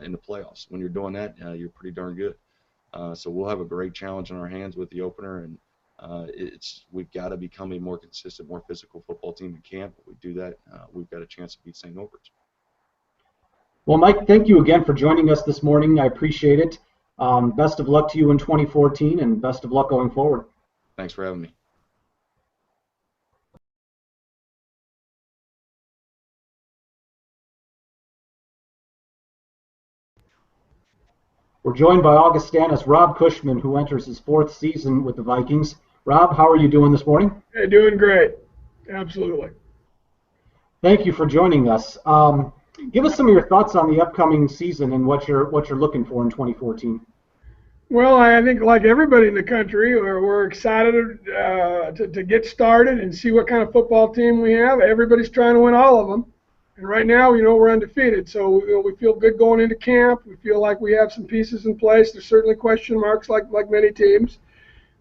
in the playoffs. When you're doing that, you're pretty darn good. So we'll have a great challenge in our hands with the opener, and we've got to become a more consistent, more physical football team in camp. If we do that, we've got a chance to beat St. Norbert's. Well, Mike, thank you again for joining us this morning. I appreciate it. Best of luck to you in 2014, and best of luck going forward. Thanks for having me. We're joined by Augustana's Rob Cushman, who enters his fourth season with the Vikings. Rob, how are you doing this morning? Hey, doing great. Absolutely. Thank you for joining us. Give us some of your thoughts on the upcoming season and what you're looking for in 2014. Well, I think like everybody in the country, we're excited to get started and see what kind of football team we have. Everybody's trying to win all of them. And right now, we're undefeated. So we feel good going into camp. We feel like we have some pieces in place. There's certainly question marks like many teams.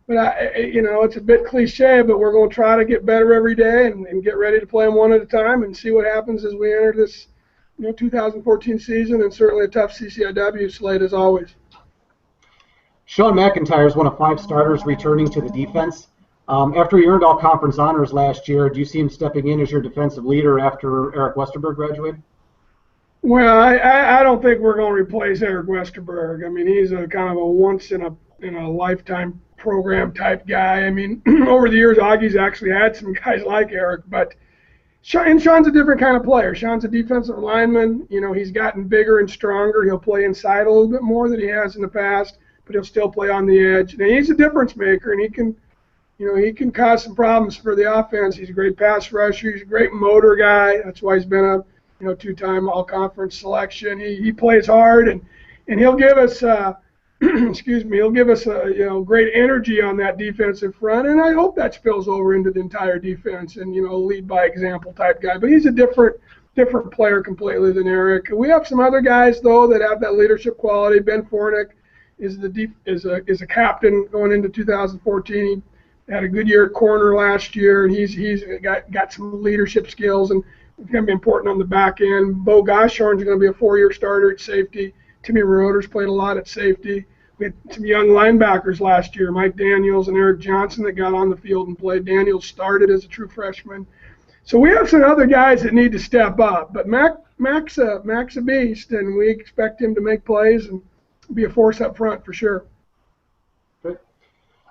But, it's a bit cliche, but we're going to try to get better every day and get ready to play them one at a time and see what happens as we enter this 2014 season, and certainly a tough CCIW slate as always. Sean McIntyre is one of 5 starters returning to the defense. After he earned all conference honors last year, do you see him stepping in as your defensive leader after Eric Westerberg graduated? Well, I don't think we're going to replace Eric Westerberg. I mean, he's a kind of a once in a lifetime program type guy. I mean, over the years, Augie's actually had some guys like Eric, but Sean's a different kind of player. Sean's a defensive lineman. He's gotten bigger and stronger. He'll play inside a little bit more than he has in the past, but he'll still play on the edge. And he's a difference maker, and he can cause some problems for the offense. He's a great pass rusher. He's a great motor guy. That's why he's been a 2-time all-conference selection. He plays hard, and he'll give us he'll give us great energy on that defensive front, and I hope that spills over into the entire defense and lead by example type guy. But he's a different player completely than Eric. We have some other guys though that have that leadership quality. Ben Fornick is a captain going into 2014. He had a good year at corner last year, and he's got some leadership skills, and it's going to be important on the back end. Bo Goshorn's going to be a 4-year starter at safety. Timmy Roeder's played a lot at safety. We had some young linebackers last year, Mike Daniels and Eric Johnson, that got on the field and played. Daniels started as a true freshman. So we have some other guys that need to step up. But Mac's a beast, and we expect him to make plays and be a force up front for sure. Good.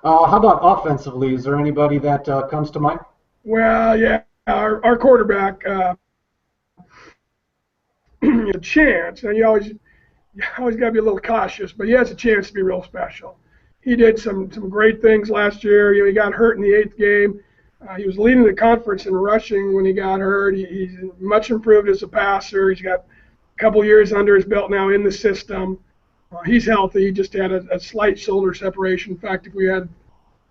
How about offensively? Is there anybody that comes to mind? Well, yeah, our quarterback, a chance, and you always got to be a little cautious, but he has a chance to be real special. He did some great things last year. He got hurt in the 8th game. He was leading the conference in rushing when he got hurt. He's much improved as a passer. He's got a couple years under his belt now in the system. He's healthy. He just had a slight shoulder separation. In fact, if we had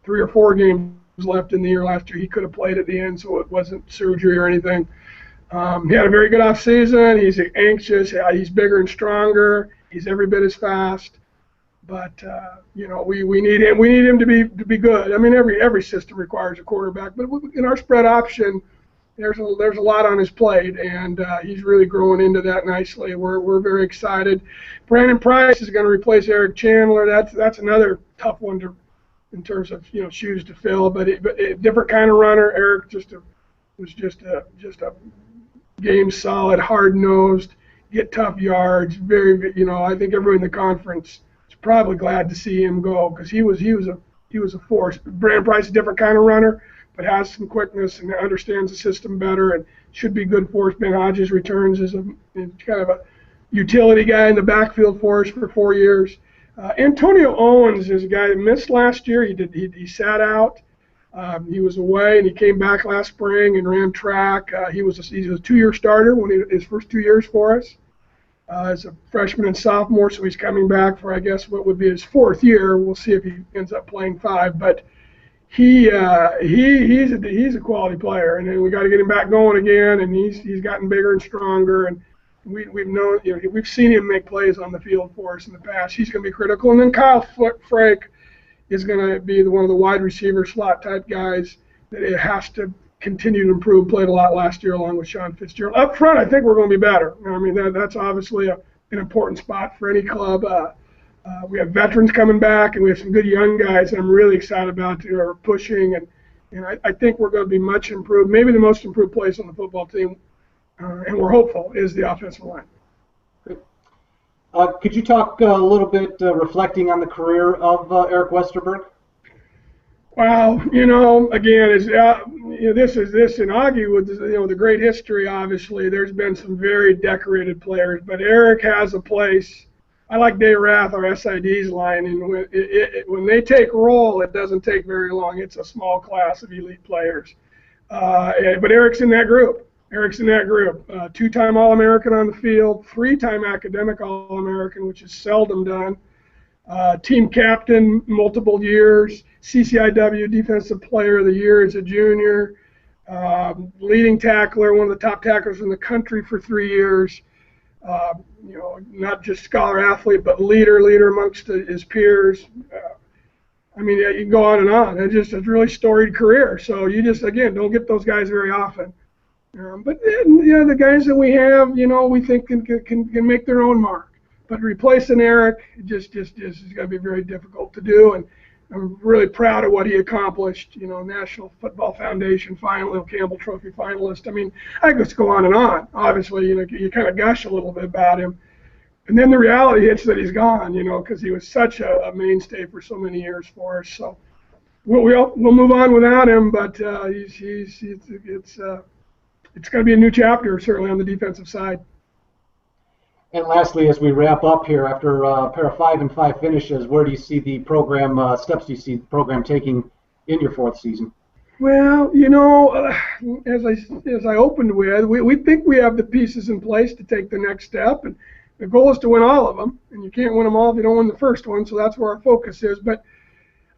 3 or 4 games left in the year last year, he could have played at the end, so it wasn't surgery or anything. He had a very good offseason. He's anxious. He's bigger and stronger. He's every bit as fast. But we need him. We need him to be good. I mean, every system requires a quarterback, but in our spread option, there's a lot on his plate, and he's really growing into that nicely. We're very excited. Brandon Price is going to replace Eric Chandler. That's another tough one in terms of shoes to fill, but a different kind of runner. Eric was just a game solid, hard-nosed, get tough yards. Very, I think everyone in the conference is probably glad to see him go because he was a force. Brandon Price is a different kind of runner, but has some quickness and understands the system better and should be good for us. Ben Hodges returns as kind of a utility guy in the backfield for us for 4 years. Antonio Owens is a guy that missed last year. He sat out. He was away, and he came back last spring and ran track. He's a 2-year starter his first 2 years for us as a freshman and sophomore, so he's coming back for, I guess, what would be his 4th year. We'll see if he ends up playing 5, but he's a quality player, and then we got to get him back going again, and he's gotten bigger and stronger, and we've seen him make plays on the field for us in the past. He's going to be critical, and then Kyle Frake is going to be one of the wide receiver slot type guys that it has to continue to improve. Played a lot last year along with Sean Fitzgerald. Up front, I think we're going to be better. I mean, that's obviously an important spot for any club. We have veterans coming back, and we have some good young guys that I'm really excited about who are pushing, and I think we're going to be much improved, maybe the most improved place on the football team, and we're hopeful, is the offensive line. Could you talk a little bit, reflecting on the career of Eric Westerberg? Wow, again, this and Augie with the great history. Obviously, there's been some very decorated players, but Eric has a place. I like Dave Rath, our SID's line, and when they take roll, it doesn't take very long. It's a small class of elite players, but Eric's in that group. 2-time All-American on the field, 3-time academic All-American, which is seldom done. Team captain multiple years, CCIW Defensive Player of the Year as a junior, leading tackler, one of the top tacklers in the country for 3 years. Not just scholar athlete, but leader amongst his peers. You can go on and on. It's just a really storied career. So you just, again, don't get those guys very often. But the guys that we have, we think can make their own mark. But replacing Eric just is going to be very difficult to do. And I'm really proud of what he accomplished. National Football Foundation final, Campbell Trophy finalist. I could just go on and on. Obviously, you kind of gush a little bit about him. And then the reality hits that he's gone, because he was such a mainstay for so many years for us. So we'll move on without him, but it's going to be a new chapter, certainly on the defensive side. And lastly, as we wrap up here, after a pair of 5-5 finishes, where do you see the program, steps do you see the program taking in your 4th season? Well, as I opened with, we think we have the pieces in place to take the next step, and the goal is to win all of them, and you can't win them all if you don't win the first one, so that's where our focus is. But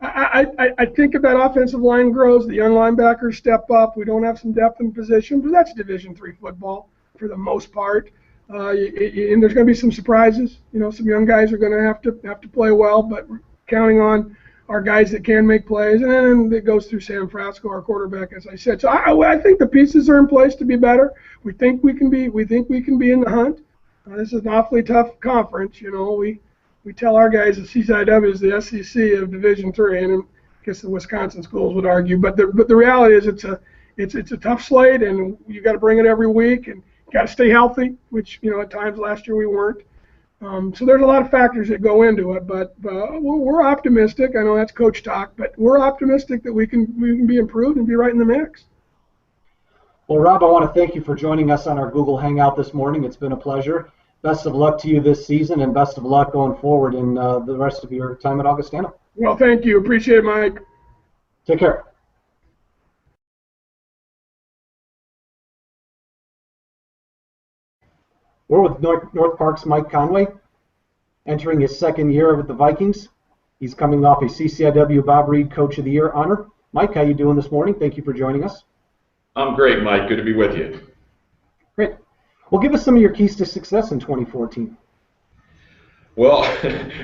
I think if that offensive line grows, the young linebackers step up. We don't have some depth in position, but that's Division III football for the most part. And there's going to be some surprises. Some young guys are going to have to play well, but we're counting on our guys that can make plays. And then it goes through Sam Frasco, our quarterback, as I said. So I think the pieces are in place to be better. We think we can be in the hunt. This is an awfully tough conference. We tell our guys that CCIW is the SEC of Division III, and I guess the Wisconsin schools would argue. But the reality is it's a tough slate, and you got to bring it every week, and you got to stay healthy, which at times last year we weren't. So there's a lot of factors that go into it, but we're optimistic. I know that's coach talk, but we're optimistic that we can be improved and be right in the mix. Well, Rob, I want to thank you for joining us on our Google Hangout this morning. It's been a pleasure. Best of luck to you this season, and best of luck going forward in the rest of your time at Augustana. Well, thank you. Appreciate it, Mike. Take care. We're with North Park's Mike Conway, entering his 2nd year with the Vikings. He's coming off a CCIW Bob Reed Coach of the Year honor. Mike, how you doing this morning? Thank you for joining us. I'm great, Mike. Good to be with you. Great. Well, give us some of your keys to success in 2014. Well,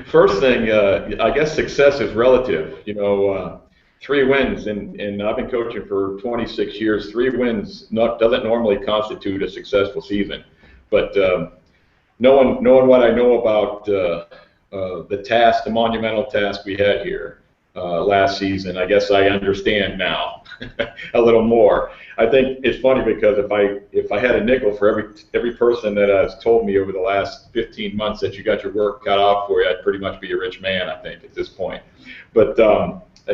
first thing, I guess success is relative. 3 wins, and I've been coaching for 26 years. 3 wins doesn't normally constitute a successful season. But knowing what I know about the monumental task we had here last season, I guess I understand now a little more. I think it's funny because if I had a nickel for every person that has told me over the last 15 months that you got your work cut out for you, I'd pretty much be a rich man, I think, at this point. But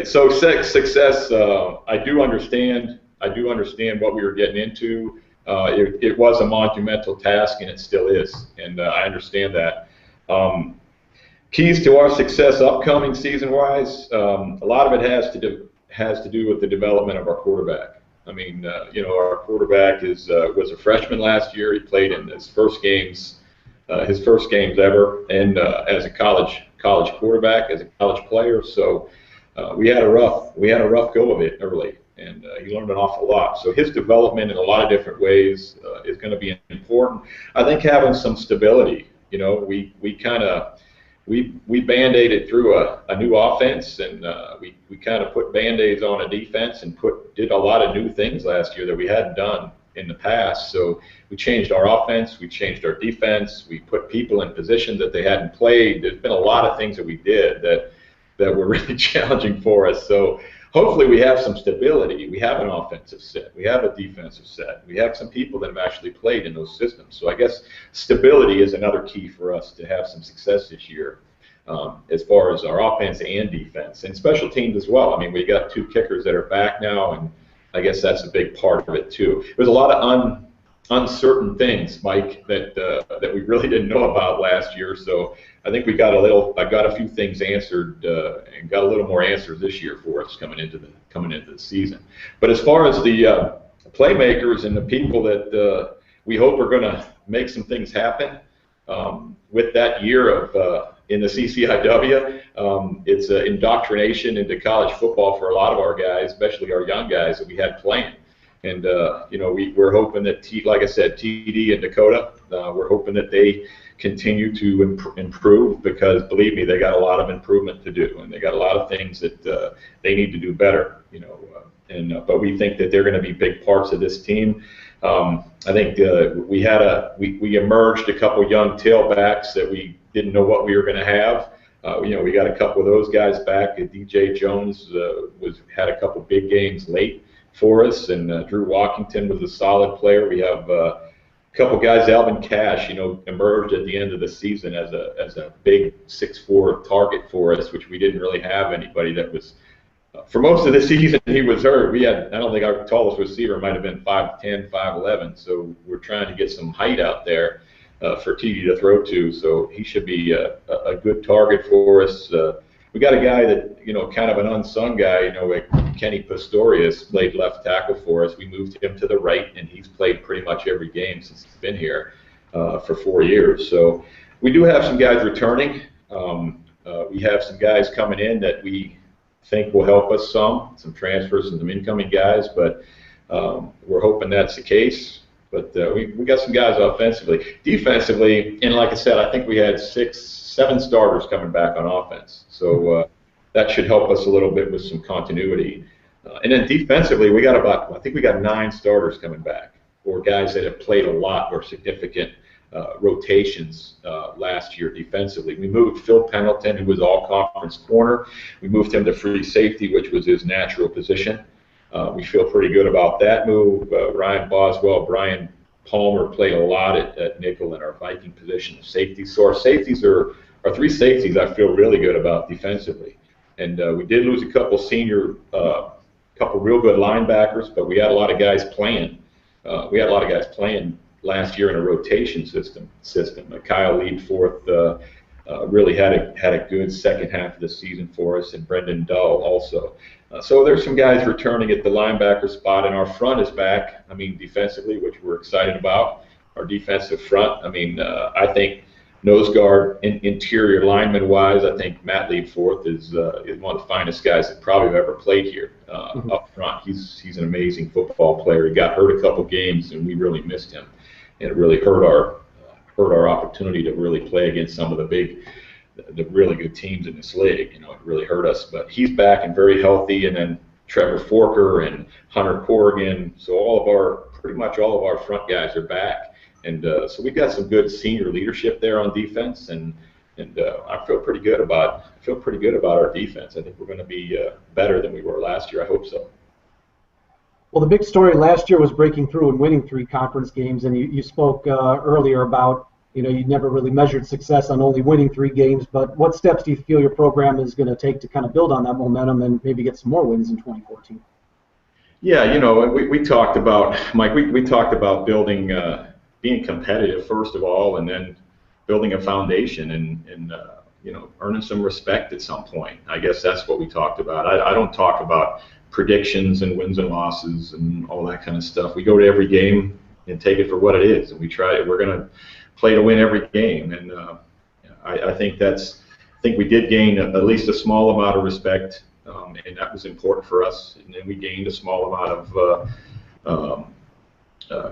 so success, I do understand what we were getting into. It was a monumental task, and it still is, and I understand that. Keys to our success upcoming season-wise, a lot of it has to do with the development of our quarterback. I mean, our quarterback was a freshman last year. He played in his first games ever, and as a college quarterback, as a college player. So we had a rough go of it early, and he learned an awful lot. So his development in a lot of different ways is going to be important. I think having some stability. We band-aided through a new offense, and we kind of put band-aids on a defense and did a lot of new things last year that we hadn't done in the past. So we changed our offense, we changed our defense, we put people in positions that they hadn't played. There's been a lot of things that we did that were really challenging for us. So hopefully we have some stability. We have an offensive set. We have a defensive set. We have some people that have actually played in those systems. So I guess stability is another key for us to have some success this year, as far as our offense and defense, and special teams as well. I mean, we got 2 kickers that are back now, and I guess that's a big part of it too. There's a lot of uncertain things, Mike, that we really didn't know about last year. So I think I got a few things answered and got a little more answers this year for us coming into the season. But as far as the playmakers and the people that we hope are going to make some things happen with that year of in the CCIW, it's indoctrination into college football for a lot of our guys, especially our young guys that we had playing. And we're hoping that, like I said, TD and Dakota, we're hoping that they continue to improve, because believe me, they got a lot of improvement to do, and they got a lot of things that they need to do better. But we think that they're going to be big parts of this team. I think we emerged a couple young tailbacks that we didn't know what we were going to have. We got a couple of those guys back. DJ Jones had a couple big games late for us, and Drew Walkington was a solid player. We have a couple guys. Alvin Cash, emerged at the end of the season as a big 6'4" target for us, which we didn't really have anybody that was. For most of the season, he was hurt. I don't think our tallest receiver might have been 5'10", 5'11". So we're trying to get some height out there for TD to throw to. So he should be a good target for us. We got a guy that, kind of an unsung guy, like Kenny Pistorius, played left tackle for us. We moved him to the right, and he's played pretty much every game since he's been here for 4 years. So we do have some guys returning. We have some guys coming in that we think will help us some transfers and some incoming guys, but we're hoping that's the case. But we got some guys offensively. Defensively, and like I said, I think we had 7 starters coming back on offense. So that should help us a little bit with some continuity. And then defensively, we got I think we got 9 starters coming back, or guys that have played a lot or significant rotations last year defensively. We moved Phil Pendleton, who was all-conference corner. We moved him to free safety, which was his natural position. We feel pretty good about that move. Ryan Boswell, Brian Palmer played a lot at nickel in our Viking position of safety. So our safeties our 3 safeties I feel really good about defensively. And we did lose a couple couple real good linebackers, but we had a lot of guys playing. Last year in a rotation system. Kyle Leadforth really had a good second half of the season for us, and Brendan Dull also. So there's some guys returning at the linebacker spot, and our front is back. I mean, defensively, which we're excited about. Our defensive front. I mean, I think nose guard, interior lineman wise, I think Matt Leadforth is one of the finest guys that probably have ever played here up front. He's an amazing football player. He got hurt a couple games, and we really missed him. And it really hurt our opportunity to really play against some of the really good teams in this league. It really hurt us. But he's back and very healthy. And then Trevor Forker and Hunter Corrigan. So pretty much all of our front guys are back. And so we've got some good senior leadership there on defense. And I feel pretty good about our defense. I think we're going to be better than we were last year. I hope so. Well, the big story last year was breaking through and winning 3 conference games, and you spoke earlier about, you never really measured success on only winning 3 games, but what steps do you feel your program is going to take to kind of build on that momentum and maybe get some more wins in 2014? Yeah, we talked about, Mike, we talked about building, being competitive first of all, and then building a foundation and earning some respect at some point. I guess that's what we talked about. I don't talk about predictions and wins and losses and all that kind of stuff. We go to every game and take it for what it is, and we're going to play to win every game. And I think we did gain at least a small amount of respect, and that was important for us. And then we gained a small amount of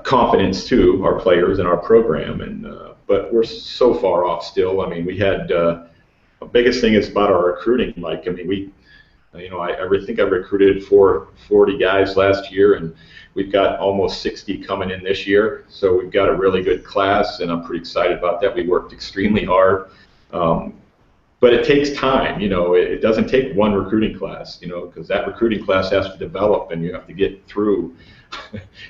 confidence too, our players and our program. And but we're so far off still. I mean, we had the biggest thing is about our recruiting, Mike. I mean, I think I recruited 40 guys last year, and we've got almost 60 coming in this year. So we've got a really good class, and I'm pretty excited about that. We worked extremely hard, but it takes time. It doesn't take one recruiting class, because that recruiting class has to develop, and you have to get through.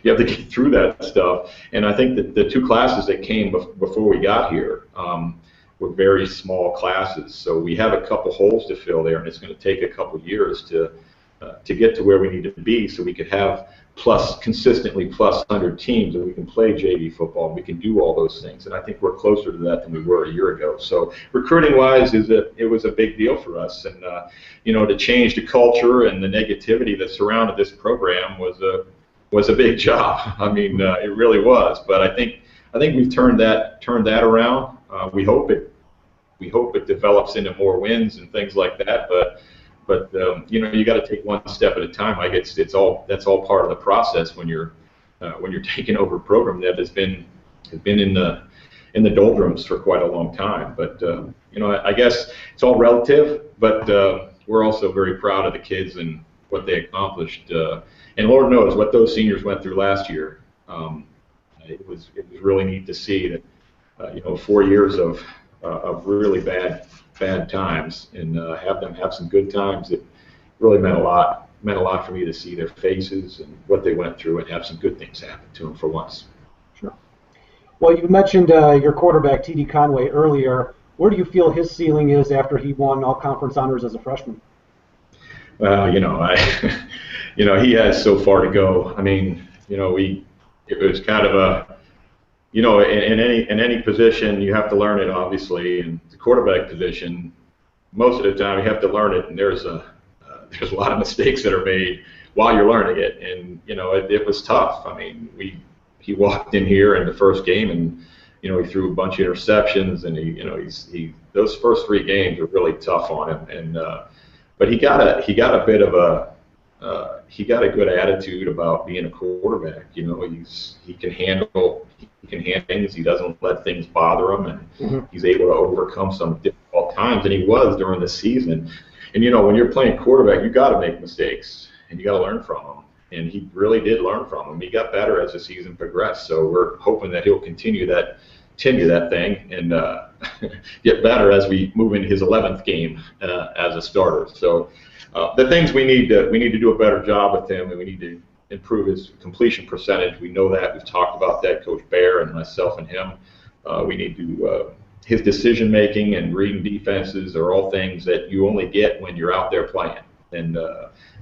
You have to get through that stuff. And I think that the 2 classes that came before we got here were very small classes, so we have a couple holes to fill there, and it's going to take a couple years to get to where we need to be, so we could have consistently plus 100 teams, and we can play JV football, and we can do all those things. And I think we're closer to that than we were a year ago. So recruiting-wise, it was a big deal for us, and to change the culture and the negativity that surrounded this program was a big job. I mean, it really was. But I think we've turned that around. We hope it develops into more wins and things like that. But you got to take one step at a time. I guess that's all part of the process when you're taking over a program that has been in the doldrums for quite a long time. But I guess it's all relative. But we're also very proud of the kids and what they accomplished. And Lord knows what those seniors went through last year. It was really neat to see that 4 years of really bad times and have them have some good times. It really meant a lot for me to see their faces and what they went through and have some good things happen to them for once. Sure. Well, you mentioned your quarterback T.D. Conway earlier. Where do you feel his ceiling is after he won all conference honors as a freshman? Well, he has so far to go. I mean, it was kind of a, in any position you have to learn it, obviously. And the quarterback position, most of the time you have to learn it, and there's a lot of mistakes that are made while you're learning it, and it was tough. I mean, he walked in here in the first game, and he threw a bunch of interceptions, and he those first 3 games were really tough on him, and but he got a bit of a good attitude about being a quarterback. He can handle things. He doesn't let things bother him, and he's able to overcome some difficult times, and he was during the season. And when you're playing quarterback, you got to make mistakes, and you got to learn from them. And he really did learn from them. He got better as the season progressed. So we're hoping that he'll continue that thing and get better as we move into his 11th game as a starter. So the things we need to do a better job with him, and we need to improve his completion percentage. We know that. We've talked about that, Coach Bear and myself and him. We need to his decision making and reading defenses are all things that you only get when you're out there playing. And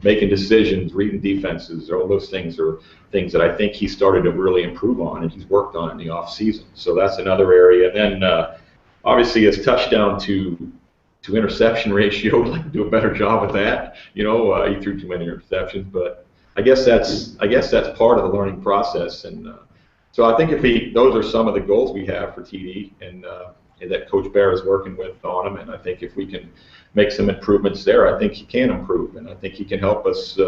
making decisions, reading defenses, all those things are things that I think he started to really improve on, and he's worked on in the off season. So that's another area. And then obviously his touchdown to interception ratio, I'd like to do a better job with that. He threw too many interceptions, but I guess that's part of the learning process. And so I think those are some of the goals we have for TD, and that Coach Bear is working with on him. And I think if we can make some improvements there, I think he can improve, and I think he can help us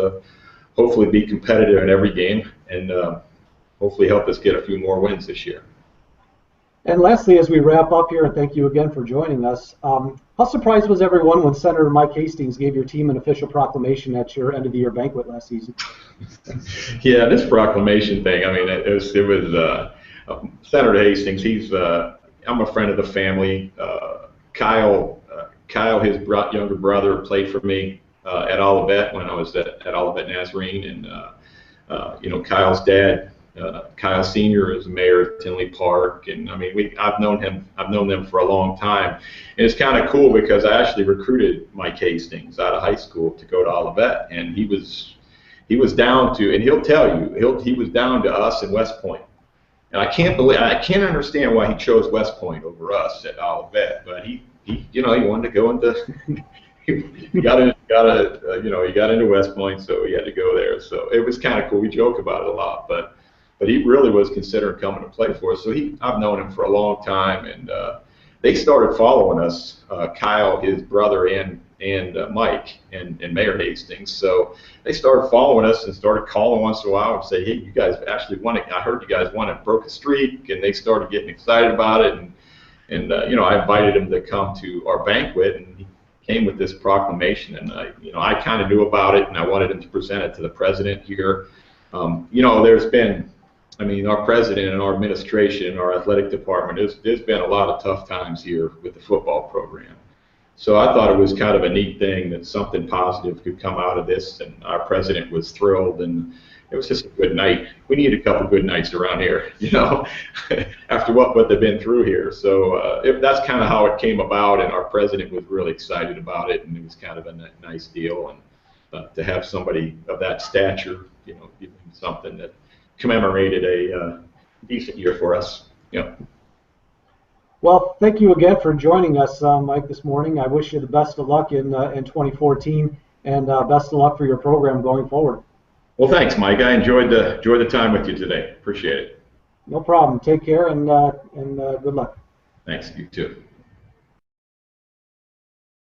hopefully be competitive in every game, and hopefully help us get a few more wins this year. And lastly, as we wrap up here, and thank you again for joining us, how surprised was everyone when Senator Mike Hastings gave your team an official proclamation at your end-of-the-year banquet last season? Yeah, this proclamation thing, I mean, it was Senator Hastings, I'm a friend of the family. Kyle, his younger brother, played for me at Olivet when I was at Olivet Nazarene, and Kyle's dad, Kyle Sr. is mayor of Tinley Park, and I mean, I've known them for a long time, and it's kind of cool because I actually recruited Mike Hastings out of high school to go to Olivet, and he was down to, and he'll tell you, he was down to us in West Point, and I can't understand why he chose West Point over us at Olivet, but he wanted to go into. He got into West Point, so he had to go there. So it was kind of cool. We joke about it a lot, but he really was considering coming to play for us. So I've known him for a long time, and they started following us, Kyle, his brother, and Mike, and Mayor Hastings. So they started following us and started calling once in a while and say, "Hey, you guys actually won it. I heard you guys won it, broke a streak," and they started getting excited about it. And I invited him to come to our banquet, and he came with this proclamation, and I kind of knew about it, and I wanted him to present it to the president here. There's been, our president and our administration, our athletic department, there's been a lot of tough times here with the football program. So I thought it was kind of a neat thing that something positive could come out of this, and our president was thrilled, and it was just a good night. We need a couple good nights around here, after what they've been through here. So that's kind of how it came about, and our president was really excited about it, and it was kind of a nice deal. And to have somebody of that stature, giving something that commemorated a decent year for us. Well, thank you again for joining us, Mike, this morning. I wish you the best of luck in 2014, and best of luck for your program going forward. Well, thanks, Mike. I enjoyed the time with you today. Appreciate it. No problem. Take care, and good luck. Thanks. You too.